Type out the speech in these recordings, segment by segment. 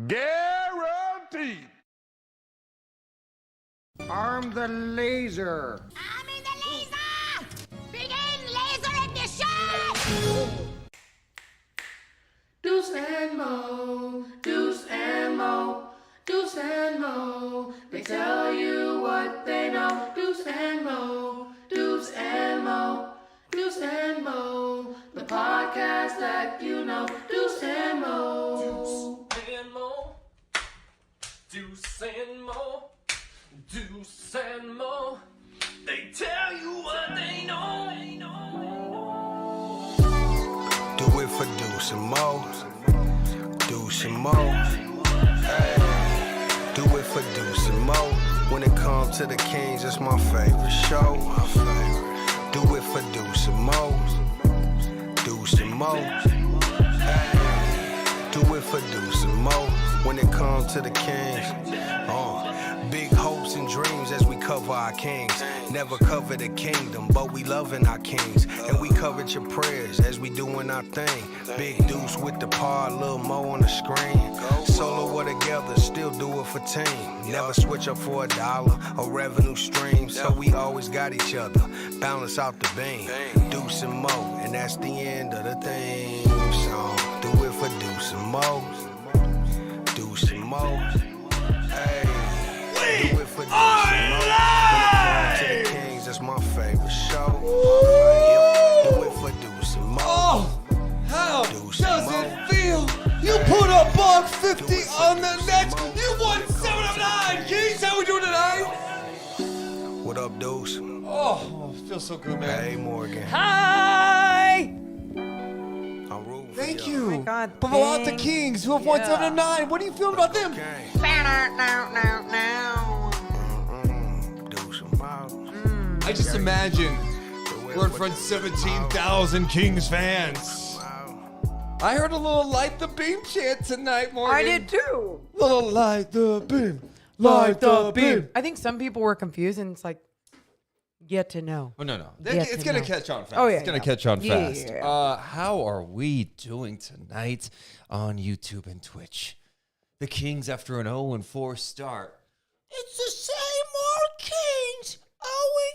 Guaranteed. Arm the laser. Arming the laser! Begin laser ignition! Deuce and Mo, Deuce and Mo, Deuce and Mo. They tell you what they know. Deuce and Mo, Deuce and Mo, Deuce and Mo. The podcast that you know. Deuce and Mo. Deuce and Mo, Deuce and Mo, Deuce and Mo. They tell you what they know. Do it for Deuce and Mo, Deuce and Mo. Hey, do it for Deuce and Mo. When it comes to the Kings, it's my favorite show. Do it for Deuce and Mo, Deuce and Mo. Hey, do it for Deuce and Mo. When it comes to the Kings, big hopes and dreams as we cover our kings. Never cover the kingdom, but we loving our kings. And we covered your prayers as we doing our thing. Big Deuce with the par, Lil Mo on the screen. Solo or together, still do it for team. Never switch up for $1 or revenue stream. So we always got each other, balance out the beam. Deuce and Mo, and that's the end of the theme song. Do it for Deuce and Mo, Deuce and Mo. Hey. Do it for Deuce and Mo. When it comes to the Kings, that's my favorite show. Do it for Deuce and Mo. Oh, how Deuce does and it Mo. feel? You put a $150 on the Nets. You won 7 Deuce. Oh, feels so good, man. Hey, Morgan. Hi! I'm rooting for Thank y'all. you. Oh my God, Blow out the thanks. Kings, who have won 7-9. What do you feel about them? Okay. Now. Deuce, I'm out. I just imagine we're in front of 17,000 Kings fans. I heard a little light the beam chant tonight, Morgan. I did too. Little light the beam. Light the beam. I think some people were confused and it's like, yet to know. Oh, no. Yet It's to going to know. catch on fast. Oh, yeah, It's going to yeah. catch on Yeah, fast. yeah. How are we doing tonight on YouTube and Twitch? The Kings after an 0-4 start. It's the same old Kings,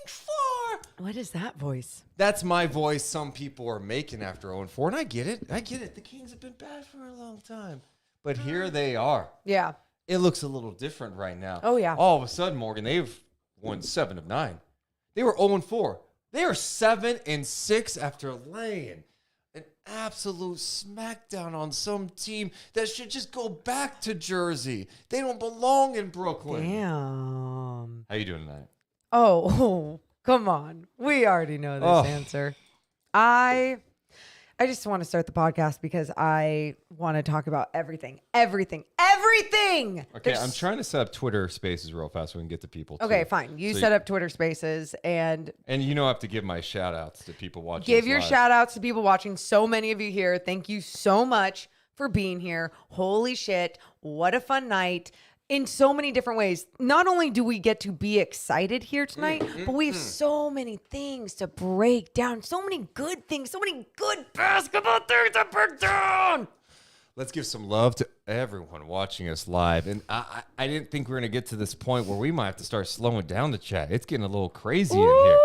0-4. What is that voice? That's my voice some people are making after 0-4, and I get it. The Kings have been bad for a long time. But here they are. Yeah. It looks a little different right now. Oh, yeah. All of a sudden, Morgan, they've won 7 of 9. They were 0-4. They are 7-6 after laying an absolute smackdown on some team that should just go back to Jersey. They don't belong in Brooklyn. Damn. How you doing tonight? Oh, come on. We already know this answer. I just want to start the podcast because I want to talk about everything. Okay, I'm trying to set up Twitter Spaces real fast so we can get to people. Okay, too. fine. You So set up Twitter Spaces and And I have to give my shout outs to people watching. give this your live. shout outs to people watching. So many of you here. Thank you so much for being here. Holy shit. What a fun night. In so many different ways. Not only do we get to be excited here tonight, but we have so many things to break down. So many good things. So many good basketball things to break down. Let's give some love to everyone watching us live. And I didn't think we were going to get to this point where we might have to start slowing down the chat. It's getting a little crazy in here.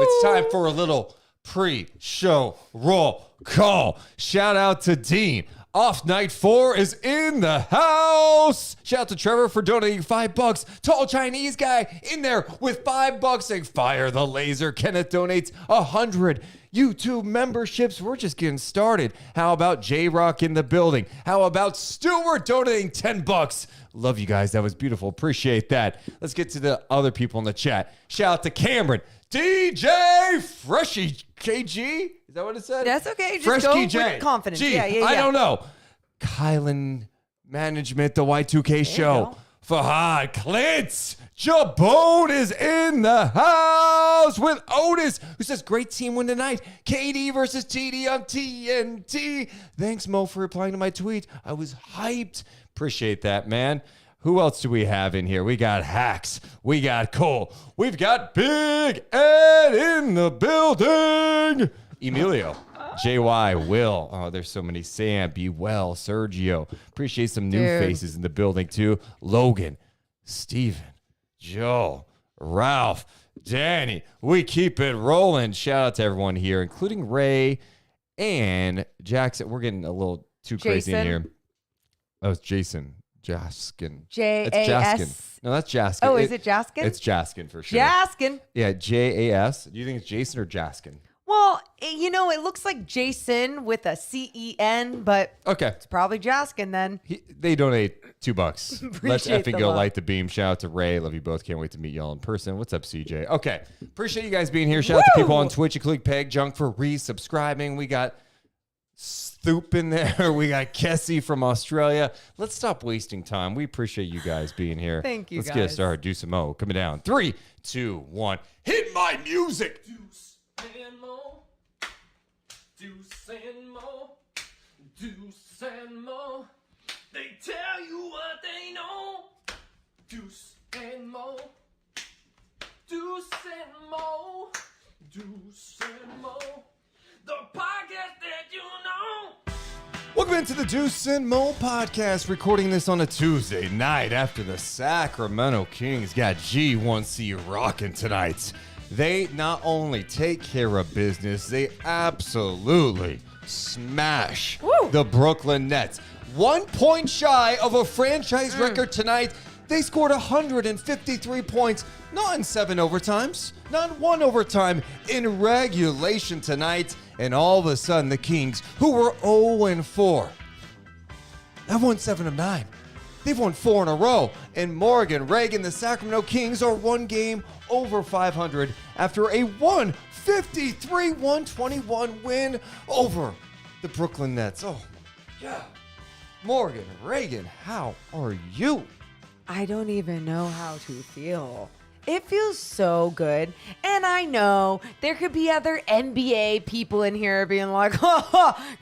It's time for a little pre-show roll call. Shout out to Dean. Off Night 4 is in the house. Shout out to Trevor for donating $5. Tall Chinese guy in there with $5 saying fire the laser. Kenneth donates 100 YouTube memberships. We're just getting started. How about J-Rock in the building? How about Stewart donating $10? Love you guys. That was beautiful. Appreciate that. Let's get to the other people in the chat. Shout out to Cameron. DJ Freshy KG. Is that what it said? That's okay. Just Fresh go KJ. with confidence. G, Yeah. I don't know. Kylan Management, the Y2K show. Fahad Klintz. Jabone is in the house with Otis, who says, great team win tonight. KD versus TD on TNT. Thanks, Mo, for replying to my tweet. I was hyped. Appreciate that, man. Who else do we have in here? We got Hacks. We got Cole. We've got Big Ed in the building. Emilio. JY, Will. Oh, there's so many. Sam, Be Well, Sergio. Appreciate some new faces in the building, too. Logan, Steven, Joe, Ralph, Danny. We keep it rolling. Shout out to everyone here, including Ray and Jackson. We're getting a little too crazy in here. Oh, it's Jason. Jaskin. J-A-S. Jaskin. No, that's Jaskin. Oh, is it Jaskin? It's Jaskin for sure. Jaskin. Yeah, J-A-S. Do you think it's Jason or Jaskin? Well, it looks like Jason with a C-E-N, but Okay. it's probably Jaskin then. They donate $2. Let's Appreciate effing the go love. light the beam. Shout out to Ray. Love you both. Can't wait to meet y'all in person. What's up, CJ? Okay. Appreciate you guys being here. Shout out to people on Twitch, including Peg Junk for resubscribing. We got Stoop in there. We got Kessie from Australia. Let's stop wasting time. We appreciate you guys being here. Thank you, Let's guys. get started. Do some Mo. Coming down. 3, 2, 1. Hit my music. Deuce and Mo. Deuce and Mo. Deuce and Mo. They tell you what they know. Deuce and Mo. Deuce and Mo. Deuce and Mo. The podcast that you know. Welcome into the Deuce and Mo podcast. Recording this on a Tuesday night after the Sacramento Kings got G1C rocking tonight. They not only take care of business, they absolutely smash the Brooklyn Nets. 1 point shy of a franchise record tonight. They scored 153 points, not in 7 overtimes, not in 1 overtime, in regulation tonight. And all of a sudden, the Kings, who were 0-4, have won 7 of 9. They've won 4 in a row. And Morgan, Reagan, the Sacramento Kings are 1 game over 500 after a 153-121 win over the Brooklyn Nets. Oh, yeah. Morgan, Reagan, how are you? I don't even know how to feel. It feels so good. And I know there could be other NBA people in here being like,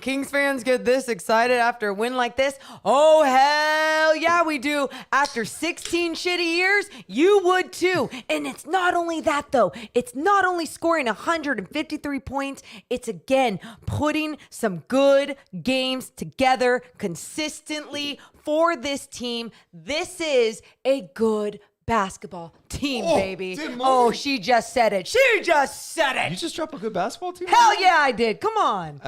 Kings fans get this excited after a win like this? Oh, hell yeah, we do. After 16 shitty years, you would too. And it's not only that, though. It's not only scoring 153 points. It's, again, putting some good games together consistently for this team. This is a good basketball team, baby. Oh, she just said it. She just said it. You just dropped a good basketball team? Hell yeah, I did. Come on.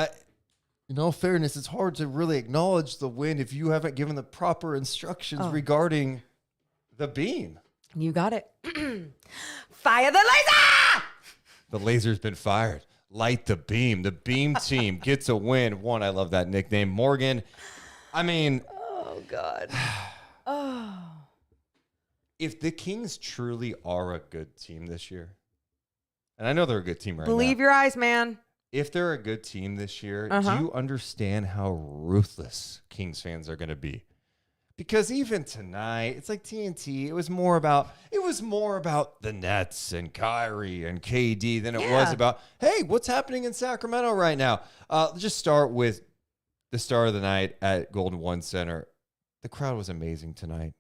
In all fairness, it's hard to really acknowledge the win if you haven't given the proper instructions regarding the beam. You got it. Fire the laser! The laser's been fired. Light the beam. The beam team gets a win. One, I love that nickname. Morgan, I mean. Oh, God. Oh. If the Kings truly are a good team this year, and I know they're a good team right now. Believe your eyes, man. If they're a good team this year, do you understand how ruthless Kings fans are going to be? Because even tonight, it's like TNT. It was more about the Nets and Kyrie and KD than it was about, hey, what's happening in Sacramento right now? Let's just start with the star of the night at Golden One Center. The crowd was amazing tonight.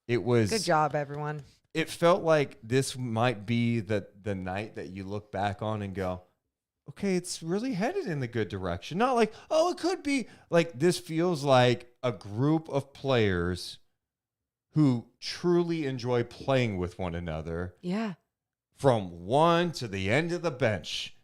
It was good job, everyone. It felt like this might be the night that you look back on and go, okay, it's really headed in the good direction. Not like, oh, it could be. Like, this feels like a group of players who truly enjoy playing with one another. Yeah. From one to the end of the bench.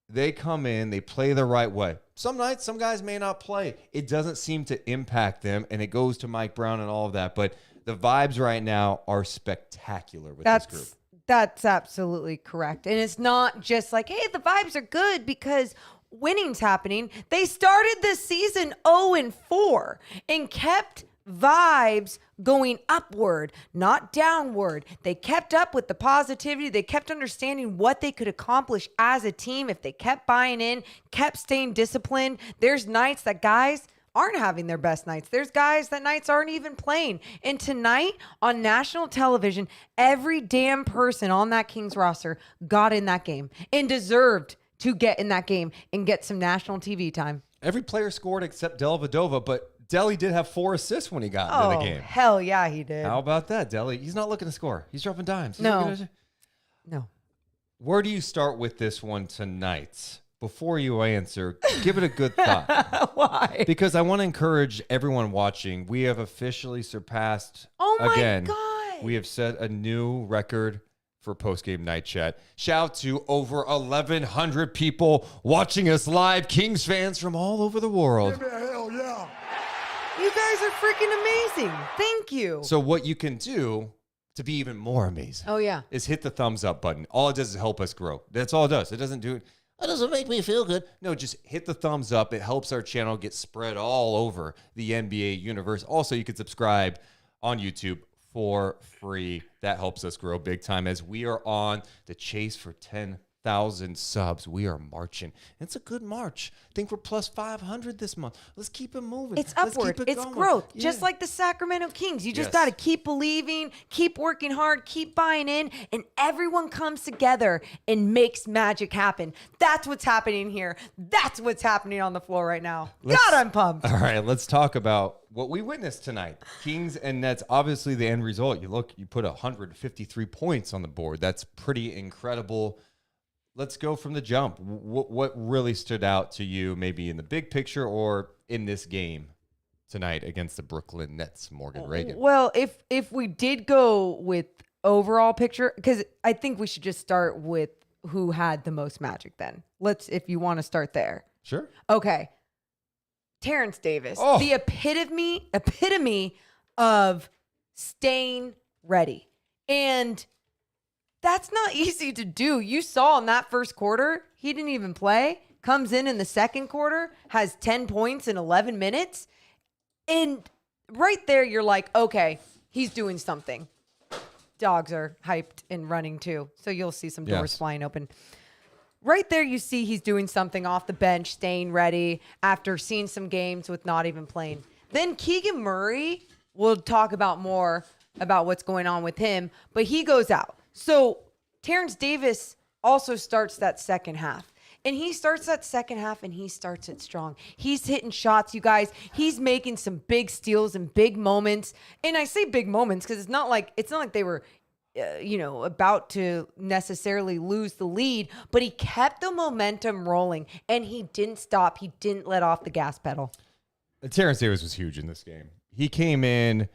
They come in, they play the right way. Some nights, some guys may not play. It doesn't seem to impact them, and it goes to Mike Brown and all of that. But the vibes right now are spectacular with this group. That's absolutely correct. And it's not just like, hey, the vibes are good because winning's happening. They started this season 0-4 and kept vibes going upward, not downward. They kept up with the positivity. They kept understanding what they could accomplish as a team if they kept buying in, kept staying disciplined. There's nights that guys aren't having their best nights. There's guys that nights aren't even playing. And tonight on national television, every damn person on that Kings roster got in that game and deserved to get in that game and get some national TV time. Every player scored except Dellavedova, but Delly did have 4 assists when he got into the game. Hell yeah, he did. How about that, Delly? He's not looking to score. He's dropping dimes. No. Where do you start with this one tonight? Before you answer, give it a good thought. Why? Because I want to encourage everyone watching. We have officially surpassed, my God. We have set a new record for Postgame Night Chat. Shout to over 1,100 people watching us live, Kings fans from all over the world. Hell yeah. You guys are freaking amazing. Thank you. So what you can do to be even more amazing is hit the thumbs up button. All it does is help us grow. That's all it does. It doesn't do it. That doesn't make me feel good. No, just hit the thumbs up. It helps our channel get spread all over the NBA universe. Also, you can subscribe on YouTube for free. That helps us grow big time as we are on the chase for 10,000 subs. We are marching. It's a good march. I think we're plus 500 this month. Let's keep it moving. It's upward. It's going. growth. Yeah. Just like the Sacramento Kings. You just got to keep believing, keep working hard, keep buying in, and everyone comes together and makes magic happen. That's what's happening here. That's what's happening on the floor right now. God, I'm pumped. All right, let's talk about what we witnessed tonight. Kings and Nets, obviously the end result. You put 153 points on the board. That's pretty incredible. Let's go from the jump. What really stood out to you, maybe in the big picture or in this game tonight against the Brooklyn Nets, Morgan Reagan? Well, if we did go with overall picture, because I think we should just start with who had the most magic then. If you want to start there. Sure. Okay. Terence Davis, the epitome of staying ready. And that's not easy to do. You saw in that first quarter, he didn't even play. Comes in the second quarter, has 10 points in 11 minutes. And right there, you're like, okay, he's doing something. Dogs are hyped and running too, so you'll see some doors flying open. Right there, you see he's doing something off the bench, staying ready after seeing some games with not even playing. Then Keegan Murray, we'll talk about more about what's going on with him, but he goes out. So Terence Davis also starts that second half. And he starts that second half, and he starts it strong. He's hitting shots, you guys. He's making some big steals and big moments. And I say big moments because it's not like they were, about to necessarily lose the lead. But he kept the momentum rolling, and he didn't stop. He didn't let off the gas pedal. Terence Davis was huge in this game. He came in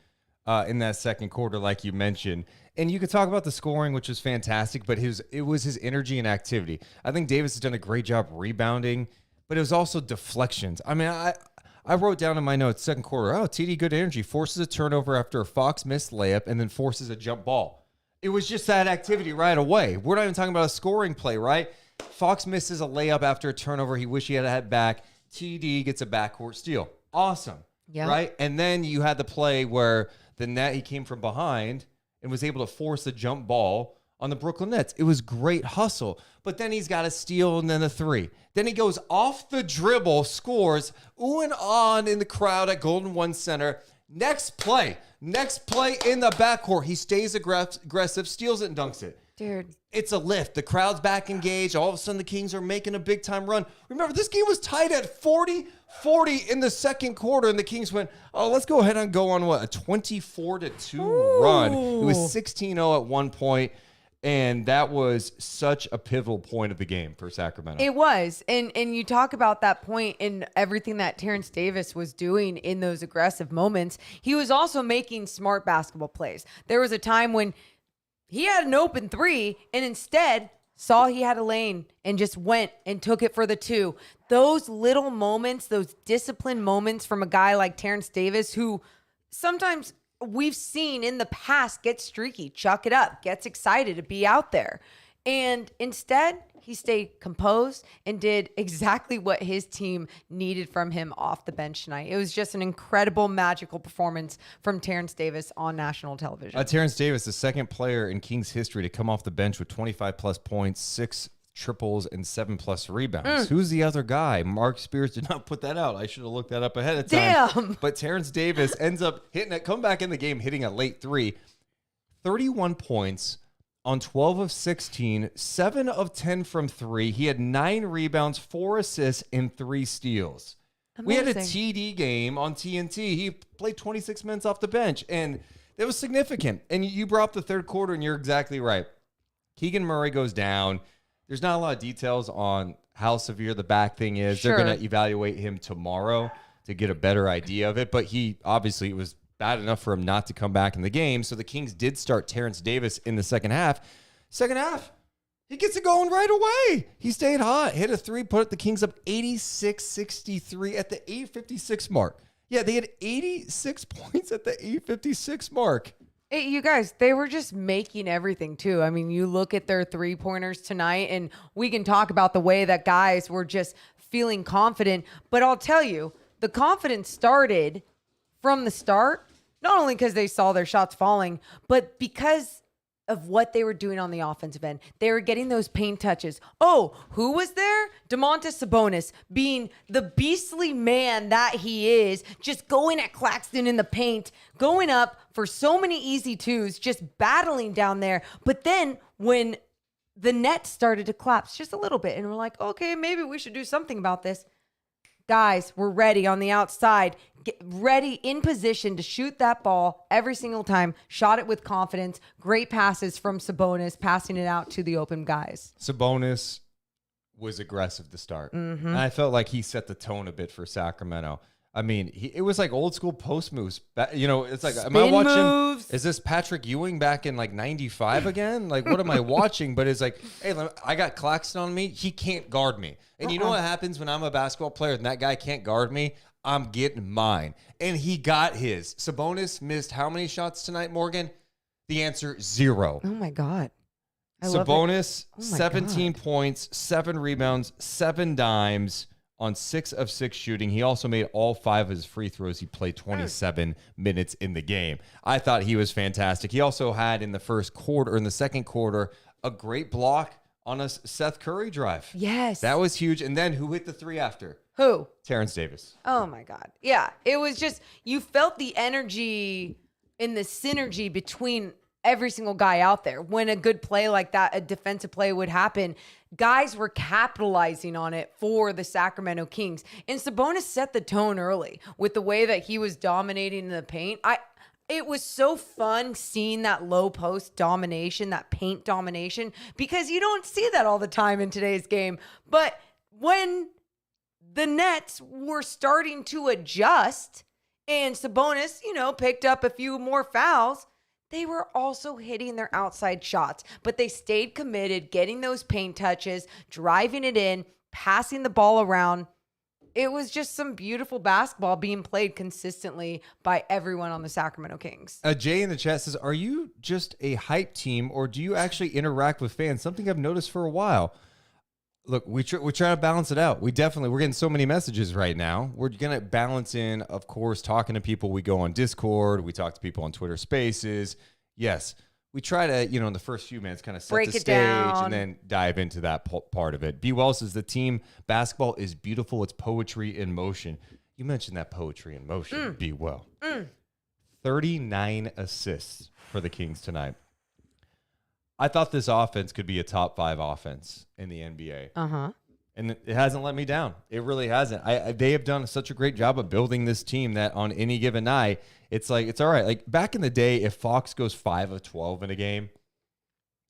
that second quarter, like you mentioned. And you could talk about the scoring, which was fantastic, but it was his energy and activity. I think Davis has done a great job rebounding, but it was also deflections. I mean, I wrote down in my notes, second quarter, TD, good energy, forces a turnover after a Fox missed layup, and then forces a jump ball. It was just that activity right away. We're not even talking about a scoring play, right? Fox misses a layup after a turnover. He wished he had a head back. TD gets a backcourt steal. Awesome, right? And then you had the play where the net, he came from behind and was able to force a jump ball on the Brooklyn Nets. It was great hustle. But then he's got a steal and then a three. Then he goes off the dribble, scores, ooh and on in the crowd at Golden One Center. Next play in the backcourt. He stays aggressive, steals it, and dunks it. Dude. It's a lift. The crowd's back engaged. All of a sudden, the Kings are making a big-time run. Remember, this game was tied at 40-40 in the second quarter, and the Kings went, let's go ahead and go on, a 24-2 run. It was 16-0 at one point, and that was such a pivotal point of the game for Sacramento. It was. And you talk about that point and everything that Terence Davis was doing in those aggressive moments. He was also making smart basketball plays. There was a time when he had an open three and instead saw he had a lane and just went and took it for the two. Those little moments, those disciplined moments from a guy like Terence Davis, who sometimes we've seen in the past get streaky, chuck it up, gets excited to be out there. And instead, he stayed composed and did exactly what his team needed from him off the bench tonight. It was just an incredible, magical performance from Terence Davis on national television. Terence Davis, the second player in Kings history to come off the bench with 25-plus points, 6 triples, and 7-plus rebounds. Who's the other guy? Mark Spears did not put that out. I should have looked that up ahead of time. Damn. But Terence Davis ends up come back in the game, hitting a late three. 31 points on 12 of 16, 7 of 10 from 3. He had 9 rebounds, 4 assists, and 3 steals. Amazing. We had a TD game on TNT. He played 26 minutes off the bench, and it was significant. And you brought up the third quarter, and you're exactly right. Keegan Murray goes down. There's not a lot of details on how severe the back thing is. Sure. They're going to evaluate him tomorrow to get a better idea of it. But it was bad enough for him not to come back in the game. So the Kings did start Terence Davis in the second half. Second half, he gets it going right away. He stayed hot, hit a three, put the Kings up 86-63 at the 8:56 mark. Yeah, they had 86 points at the 8:56 mark. Hey, you guys, they were just making everything too. I mean, you look at their three-pointers tonight, and we can talk about the way that guys were just feeling confident. But I'll tell you, the confidence started from the start, not only because they saw their shots falling, but because of what they were doing on the offensive end. They were getting those paint touches. Oh, who was there? Domantas Sabonis, being the beastly man that he is, just going at Claxton in the paint, going up for so many easy twos, just battling down there. But then when the net started to collapse just a little bit, and we're like, okay, maybe we should do something about this. Guys, we're ready on the outside, get ready in position to shoot that ball every single time. Shot it with confidence. Great passes from Sabonis, passing it out to the open guys. Sabonis was aggressive to start. Mm-hmm. And I felt like he set the tone a bit for Sacramento. I mean, it was like old school post moves. It's like, am I watching? Moves. Is this Patrick Ewing back in like 95 again? Like, what am I watching? But it's like, hey, I got Claxton on me. He can't guard me. And you know what happens when I'm a basketball player and that guy can't guard me? I'm getting mine. And he got his. Sabonis missed how many shots tonight, Morgan? The answer, 0. Oh, my God. Sabonis, 17 points, 7 rebounds, 7 dimes. on 6 of 6 shooting. He also made all 5 of his free throws. He played 27 minutes in the game. I thought he was fantastic. He also had in the second quarter, a great block on a Seth Curry drive. Yes. That was huge. And then who hit the 3 after? Who? Terence Davis. Oh my God. Yeah. It was just, you felt the energy and the synergy between every single guy out there. When a good play like that, a defensive play would happen, guys were capitalizing on it for the Sacramento Kings. And Sabonis set the tone early with the way that he was dominating in the paint. It was so fun seeing that low post domination, that paint domination, because you don't see that all the time in today's game. But when the Nets were starting to adjust and Sabonis, picked up a few more fouls, they were also hitting their outside shots, but they stayed committed, getting those paint touches, driving it in, passing the ball around. It was just some beautiful basketball being played consistently by everyone on the Sacramento Kings. Jay in the chat says, are you just a hype team or do you actually interact with fans? Something I've noticed for a while. Look, we're trying to balance it out. We're getting so many messages right now. We're going to balance in, of course, talking to people. We go on Discord. We talk to people on Twitter Spaces. Yes, we try to, in the first few minutes, kind of set break the it stage down and then dive into that part of it. B. Wells says the team basketball is beautiful. It's poetry in motion. You mentioned that poetry in motion, B. Well. 39 assists for the Kings tonight. I thought this offense could be a top 5 offense in the NBA. Uh-huh. And it hasn't let me down. It really hasn't. They have done such a great job of building this team that on any given night, it's like, it's all right. Like back in the day, if Fox goes 5 of 12 in a game,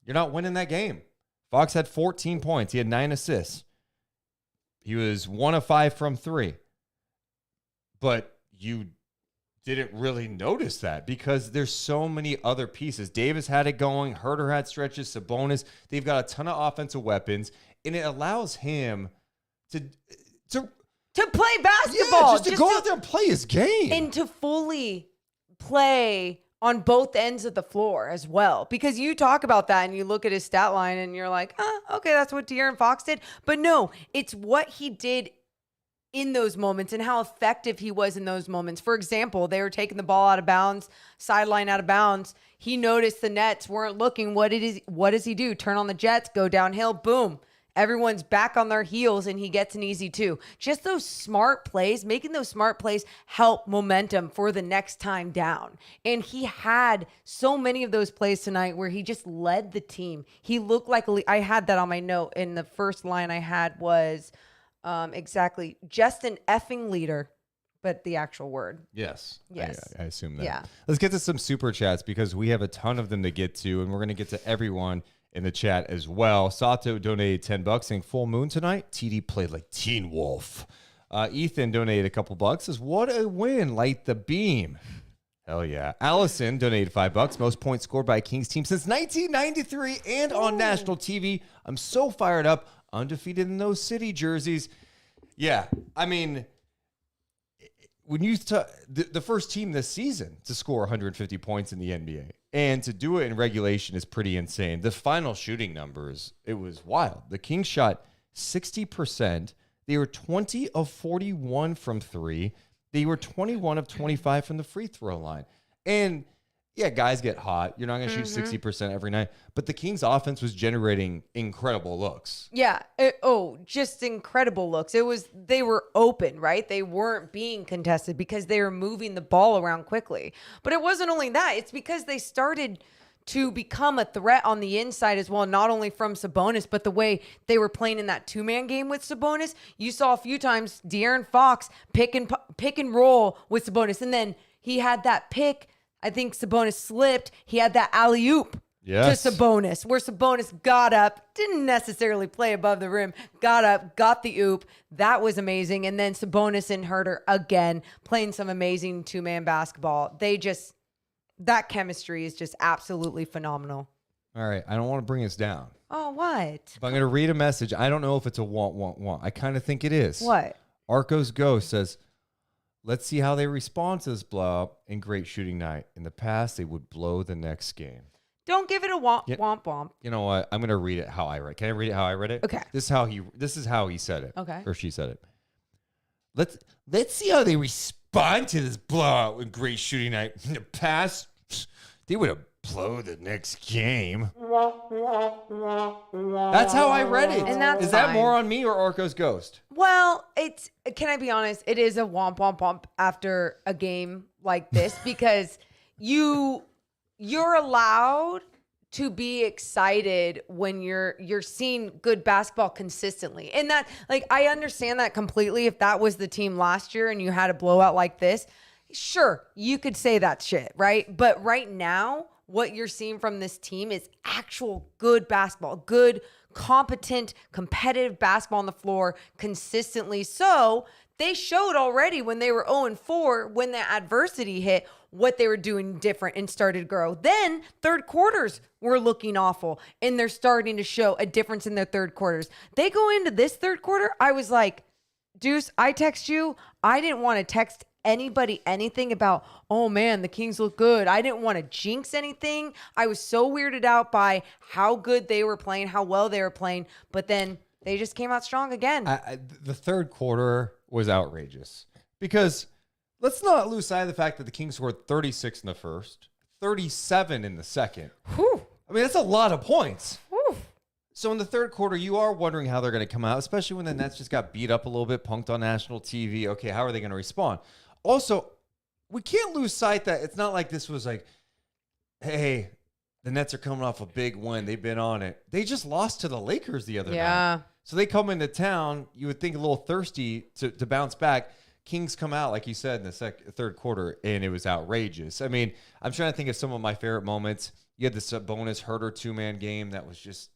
you're not winning that game. Fox had 14 points. He had 9 assists. He was 1 of 5 from 3. But you didn't really notice that because there's so many other pieces. Davis had it going. Huerter had stretches. Sabonis. They've got a ton of offensive weapons, and it allows him to play basketball. Yeah, just to go out there and play his game. And to fully play on both ends of the floor as well. Because you talk about that and you look at his stat line and you're like, okay, that's what De'Aaron Fox did. But no, it's what he did in those moments and how effective he was in those moments. For example, they were taking the ball out of bounds, sideline out of bounds. He noticed the Nets weren't looking. What does he do? Turn on the Jets, go downhill, boom. Everyone's back on their heels and he gets an easy 2. Just those smart plays, making those smart plays help momentum for the next time down. And he had so many of those plays tonight where he just led the team. He looked like I had that on my note, and the first line I had was exactly just an effing leader, but the actual word. Yes. Yes. I assume that. Yeah. Let's get to some super chats because we have a ton of them to get to, and we're going to get to everyone in the chat as well. Sato donated $10 saying full moon tonight. TD played like Teen Wolf. Ethan donated a couple bucks, says what a win, light the beam. Hell yeah. Allison donated $5, most points scored by a Kings team since 1993 and on national TV. I'm so fired up. Undefeated in those city jerseys. Yeah, I mean, when you the first team this season to score 150 points in the NBA and to do it in regulation is pretty insane. The final shooting numbers, it was wild. The Kings shot 60%. They were 20 of 41 from 3. They were 21 of 25 from the free throw line. And yeah, guys get hot. You're not going to shoot 60% every night. But the Kings offense was generating incredible looks. Yeah. Just incredible looks. They were open, right? They weren't being contested because they were moving the ball around quickly. But it wasn't only that. It's because they started to become a threat on the inside as well, not only from Sabonis, but the way they were playing in that 2-man game with Sabonis. You saw a few times De'Aaron Fox pick and roll with Sabonis. And then he had that pick. I think Sabonis slipped. He had that alley-oop to Sabonis, where Sabonis got up, didn't necessarily play above the rim, got up, got the oop. That was amazing. And then Sabonis and Huerter again playing some amazing 2-man basketball. That chemistry is just absolutely phenomenal. All right, I don't want to bring us down. Oh, what? But I'm going to read a message. I don't know if it's a want. I kind of think it is. What? Arcos Ghost says, let's see how they respond to this blow-up and great shooting night. In the past, they would blow the next game. Don't give it a womp. You know what? I'm going to read it how I read it. Can I read it how I read it? Okay. This is how he said it. Okay. Or she said it. let's see how they respond to this blowout with great shooting night. In the past, they would have blown the next game. That's how I read it. And that's Is that fine. more on me or Arco's ghost? Well, can I be honest? It is a womp womp womp after a game like this because you're allowed to be excited when you're seeing good basketball consistently. And that, like, I understand that completely. If that was the team last year and you had a blowout like this, sure, you could say that shit, right? But right now, what you're seeing from this team is actual good basketball, good, competent, competitive basketball on the floor consistently. So they showed already when they were 0-4, when the adversity hit, what they were doing different and started to grow. Then third quarters were looking awful, and they're starting to show a difference in their third quarters. They go into this third quarter, I was like, Deuce, I text you. I didn't want to text anybody anything about, oh man, the Kings look good. I didn't want to jinx anything. I was so weirded out by how good they were playing, how well they were playing, but then they just came out strong again. The third quarter was outrageous because let's not lose sight of the fact that the Kings scored 36 in the first, 37 in the second. Whew. I mean, that's a lot of points. Whew. So in the third quarter, you are wondering how they're going to come out, especially when the Nets just got beat up a little bit, punked on national TV. Okay, how are they going to respond? Also, we can't lose sight that it's not like this was like, hey, the Nets are coming off a big win. They've been on it. They just lost to the Lakers the other night. So they come into town, you would think a little thirsty to bounce back. Kings come out, like you said, in the third quarter, and it was outrageous. I mean, I'm trying to think of some of my favorite moments. You had the Sabonis Huerter two-man game that was just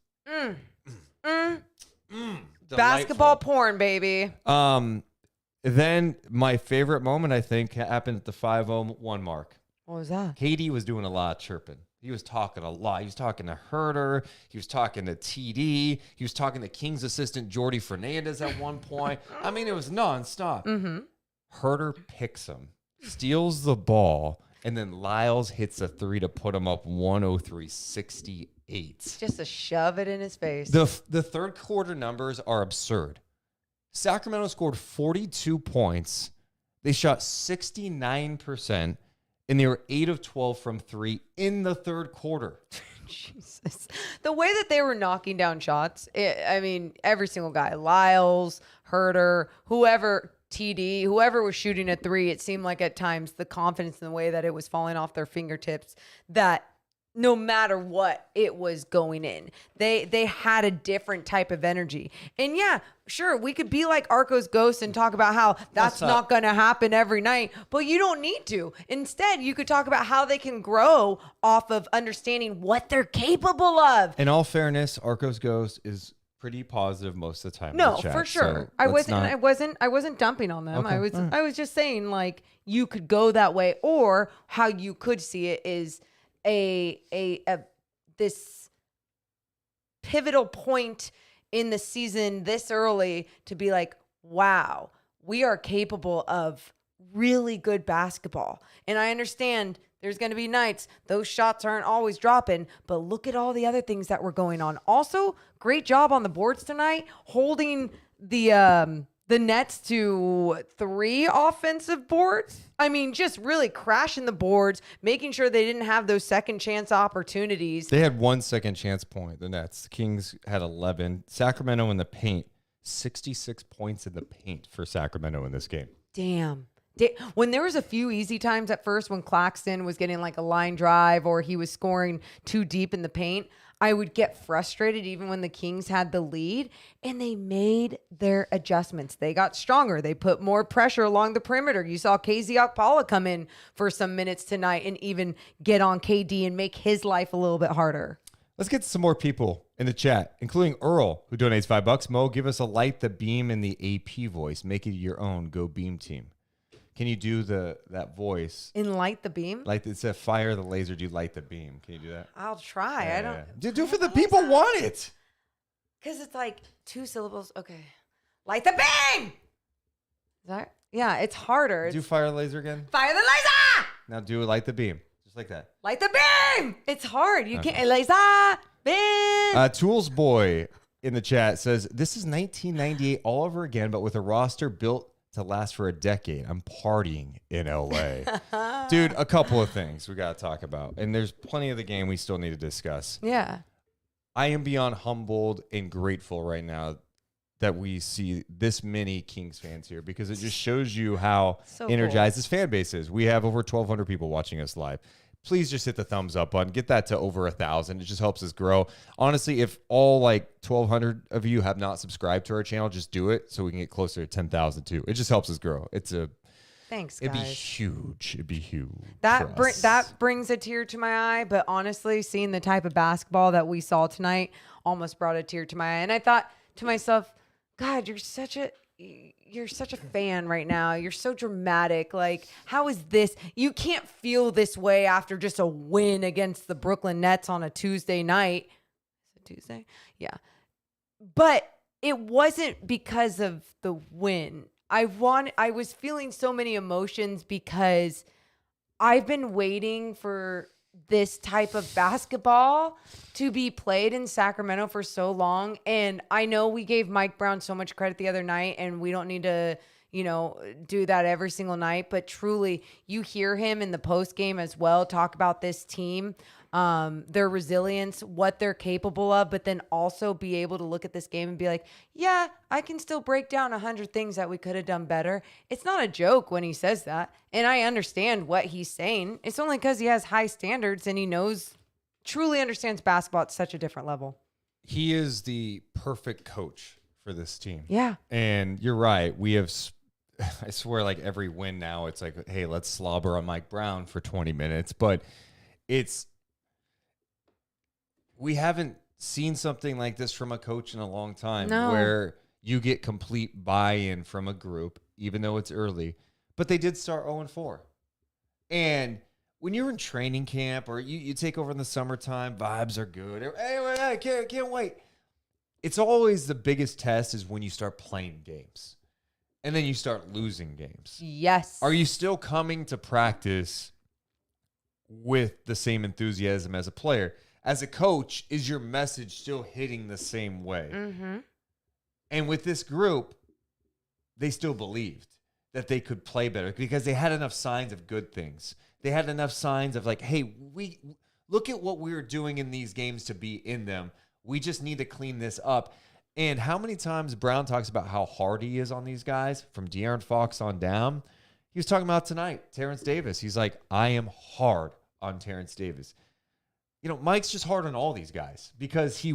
Basketball porn, baby. Then my favorite moment, I think, happened at the 5:01 mark. What was that? KD was doing a lot of chirping. He was talking a lot. He was talking to Huerter. He was talking to TD. He was talking to Kings assistant Jordy Fernandez at one point. I mean, it was nonstop. Huerter picks him, steals the ball, and then Lyles hits a three to put him up 103-68. Just to shove it in his face. The third quarter numbers are absurd. Sacramento scored 42 points. They shot 69%, and they were 8 of 12 from three in the third quarter. Jesus. The way that they were knocking down shots, I mean, every single guy, Lyles, Huerter, whoever, TD, whoever was shooting a three, it seemed like at times the confidence in the way that it was falling off their fingertips, that no matter what, it was going in. They had a different type of energy. And yeah, sure, we could be like Arco's ghost and talk about how that's not going to happen every night, but you don't need to. Instead, you could talk about how they can grow off of understanding what they're capable of. In all fairness, Arco's ghost is pretty positive most of the time. No, in the chat, for sure. so I wasn't dumping on them. Okay. I was just saying, like, you could go that way, or how you could see it is this pivotal point in the season this early to be like, wow, we are capable of really good basketball. And I understand there's going to be nights those shots aren't always dropping, but look at all the other things that were going on. Also, great job on the boards tonight, holding the Nets to 3 offensive boards. I mean, just really crashing the boards, making sure they didn't have those second chance opportunities. They had 1 second chance point, the Nets. The Kings had 11. Sacramento in the paint, 66 points in the paint for Sacramento in this game. Damn. When there was a few easy times at first when Claxton was getting like a line drive or he was scoring too deep in the paint, I would get frustrated even when the Kings had the lead, and they made their adjustments. They got stronger. They put more pressure along the perimeter. You saw KZ Okpala come in for some minutes tonight and even get on KD and make his life a little bit harder. Let's get to some more people in the chat, including Earl, who donates $5. Mo, give us a light the beam in the AP voice. Make it your own. Go Beam Team. Can you do that voice? In Light the Beam? Like it said, fire the laser. Do light the beam? Can you do that? I'll try. Yeah, I don't. Yeah. Do it for the people want it. Because it's like 2 syllables. Okay. Light the beam! Is that? Yeah, it's harder. Do fire the laser again. Fire the laser! Now do light the beam. Just like that. Light the beam! It's hard. You can't. Laser! Beam! Tools Boy in the chat says, this is 1998 all over again, but with a roster built to last for a decade. I'm partying in LA. Dude, a couple of things we got to talk about. And there's plenty of the game we still need to discuss. Yeah. I am beyond humbled and grateful right now that we see this many Kings fans here, because it just shows you how energized this fan base is. We have over 1,200 people watching us live. Please just hit the thumbs up button. Get that to over 1,000. It just helps us grow. Honestly, if all like 1,200 of you have not subscribed to our channel, just do it so we can get closer to 10,000 too. It just helps us grow. Thanks, guys. It'd be huge. It'd be huge. That brings a tear to my eye. But honestly, seeing the type of basketball that we saw tonight almost brought a tear to my eye. And I thought to myself, God, you're such a fan right now. You're so dramatic. Like, how is this? You can't feel this way after just a win against the Brooklyn Nets on a Tuesday night. Is it Tuesday? Yeah. But it wasn't because of the win. I was feeling so many emotions because I've been waiting for this type of basketball to be played in Sacramento for so long. And I know we gave Mike Brown so much credit the other night, and we don't need to, do that every single night. But truly, you hear him in the post game as well talk about this team, their resilience, what they're capable of, but then also be able to look at this game and be like, yeah, I can still break down 100 things that we could have done better. It's not a joke when he says that. And I understand what he's saying. It's only because he has high standards and he truly understands basketball at such a different level. He is the perfect coach for this team. Yeah. And you're right. We have, I swear, like every win now, it's like, hey, let's slobber on Mike Brown for 20 minutes. But we haven't seen something like this from a coach in a long time, where you get complete buy-in from a group, even though it's early. But they did start 0-4. And when you're in training camp or you take over in the summertime, vibes are good. Hey, can't wait. It's always the biggest test is when you start playing games. And then you start losing games. Yes. Are you still coming to practice with the same enthusiasm as a player? As a coach, is your message still hitting the same way? Mm-hmm. And with this group, they still believed that they could play better because they had enough signs of good things. They had enough signs of like, hey, we look at what we were doing in these games to be in them. We just need to clean this up. And how many times Brown talks about how hard he is on these guys, from De'Aaron Fox on down. He was talking about tonight, Terence Davis. He's like, I am hard on Terence Davis. Mike's just hard on all these guys because he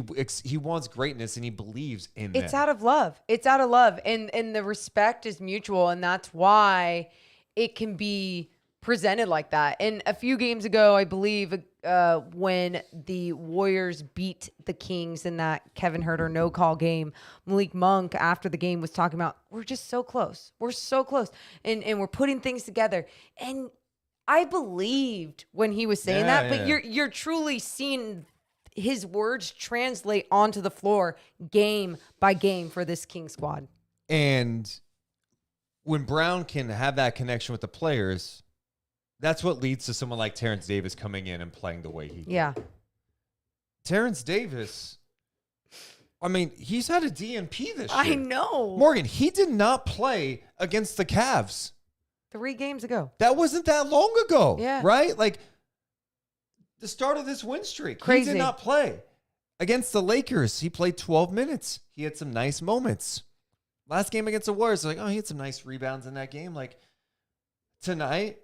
wants greatness and he believes in them. It's out of love. It's out of love. And the respect is mutual. And that's why it can be presented like that. And a few games ago, I believe, when the Warriors beat the Kings in that Kevin Huerter no-call game, Malik Monk, after the game, was talking about, we're just so close. We're so close. And we're putting things together. And I believed when he was saying that, but you're truly seeing his words translate onto the floor game by game for this King squad. And when Brown can have that connection with the players, that's what leads to someone like Terence Davis coming in and playing the way he did. Yeah. Terence Davis, I mean, he's had a DNP this year. I know. Morgan, he did not play against the Cavs 3 games ago. That wasn't that long ago. Yeah. Right? Like, the start of this win streak. Crazy. He did not play. Against the Lakers, he played 12 minutes. He had some nice moments. Last game against the Warriors, like, he had some nice rebounds in that game. Like, tonight,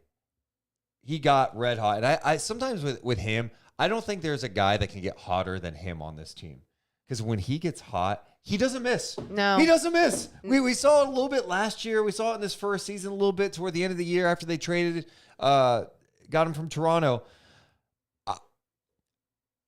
he got red hot. And I sometimes with him, I don't think there's a guy that can get hotter than him on this team. Because when he gets hot, he doesn't miss. No. He doesn't miss. We saw it a little bit last year. We saw it in this first season a little bit toward the end of the year after they traded, got him from Toronto.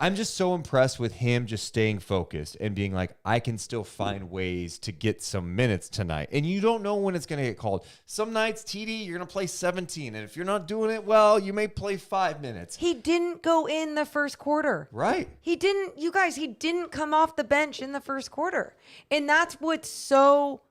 I'm just so impressed with him just staying focused and being like, I can still find ways to get some minutes tonight. And you don't know when it's going to get called. Some nights, TD, you're going to play 17. And if you're not doing it well, you may play 5 minutes. He didn't go in the first quarter. Right. He didn't come off the bench in the first quarter. And that's what's so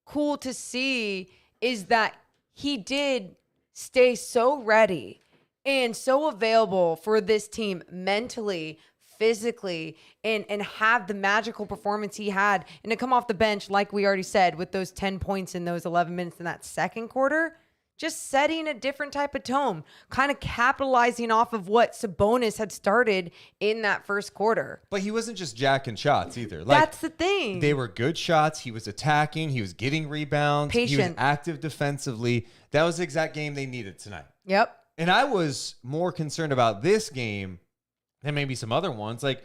cool to see is that he did stay so ready and so available for this team mentally, physically and have the magical performance he had, and to come off the bench, like we already said, with those 10 points in those 11 minutes in that second quarter, just setting a different type of tone, kind of capitalizing off of what Sabonis had started in that first quarter. But he wasn't just jacking shots either. That's the thing. They were good shots. He was attacking. He was getting rebounds. He was Patient. active defensively. That was the exact game they needed tonight. Yep. And I was more concerned about this game than maybe some other ones. Like,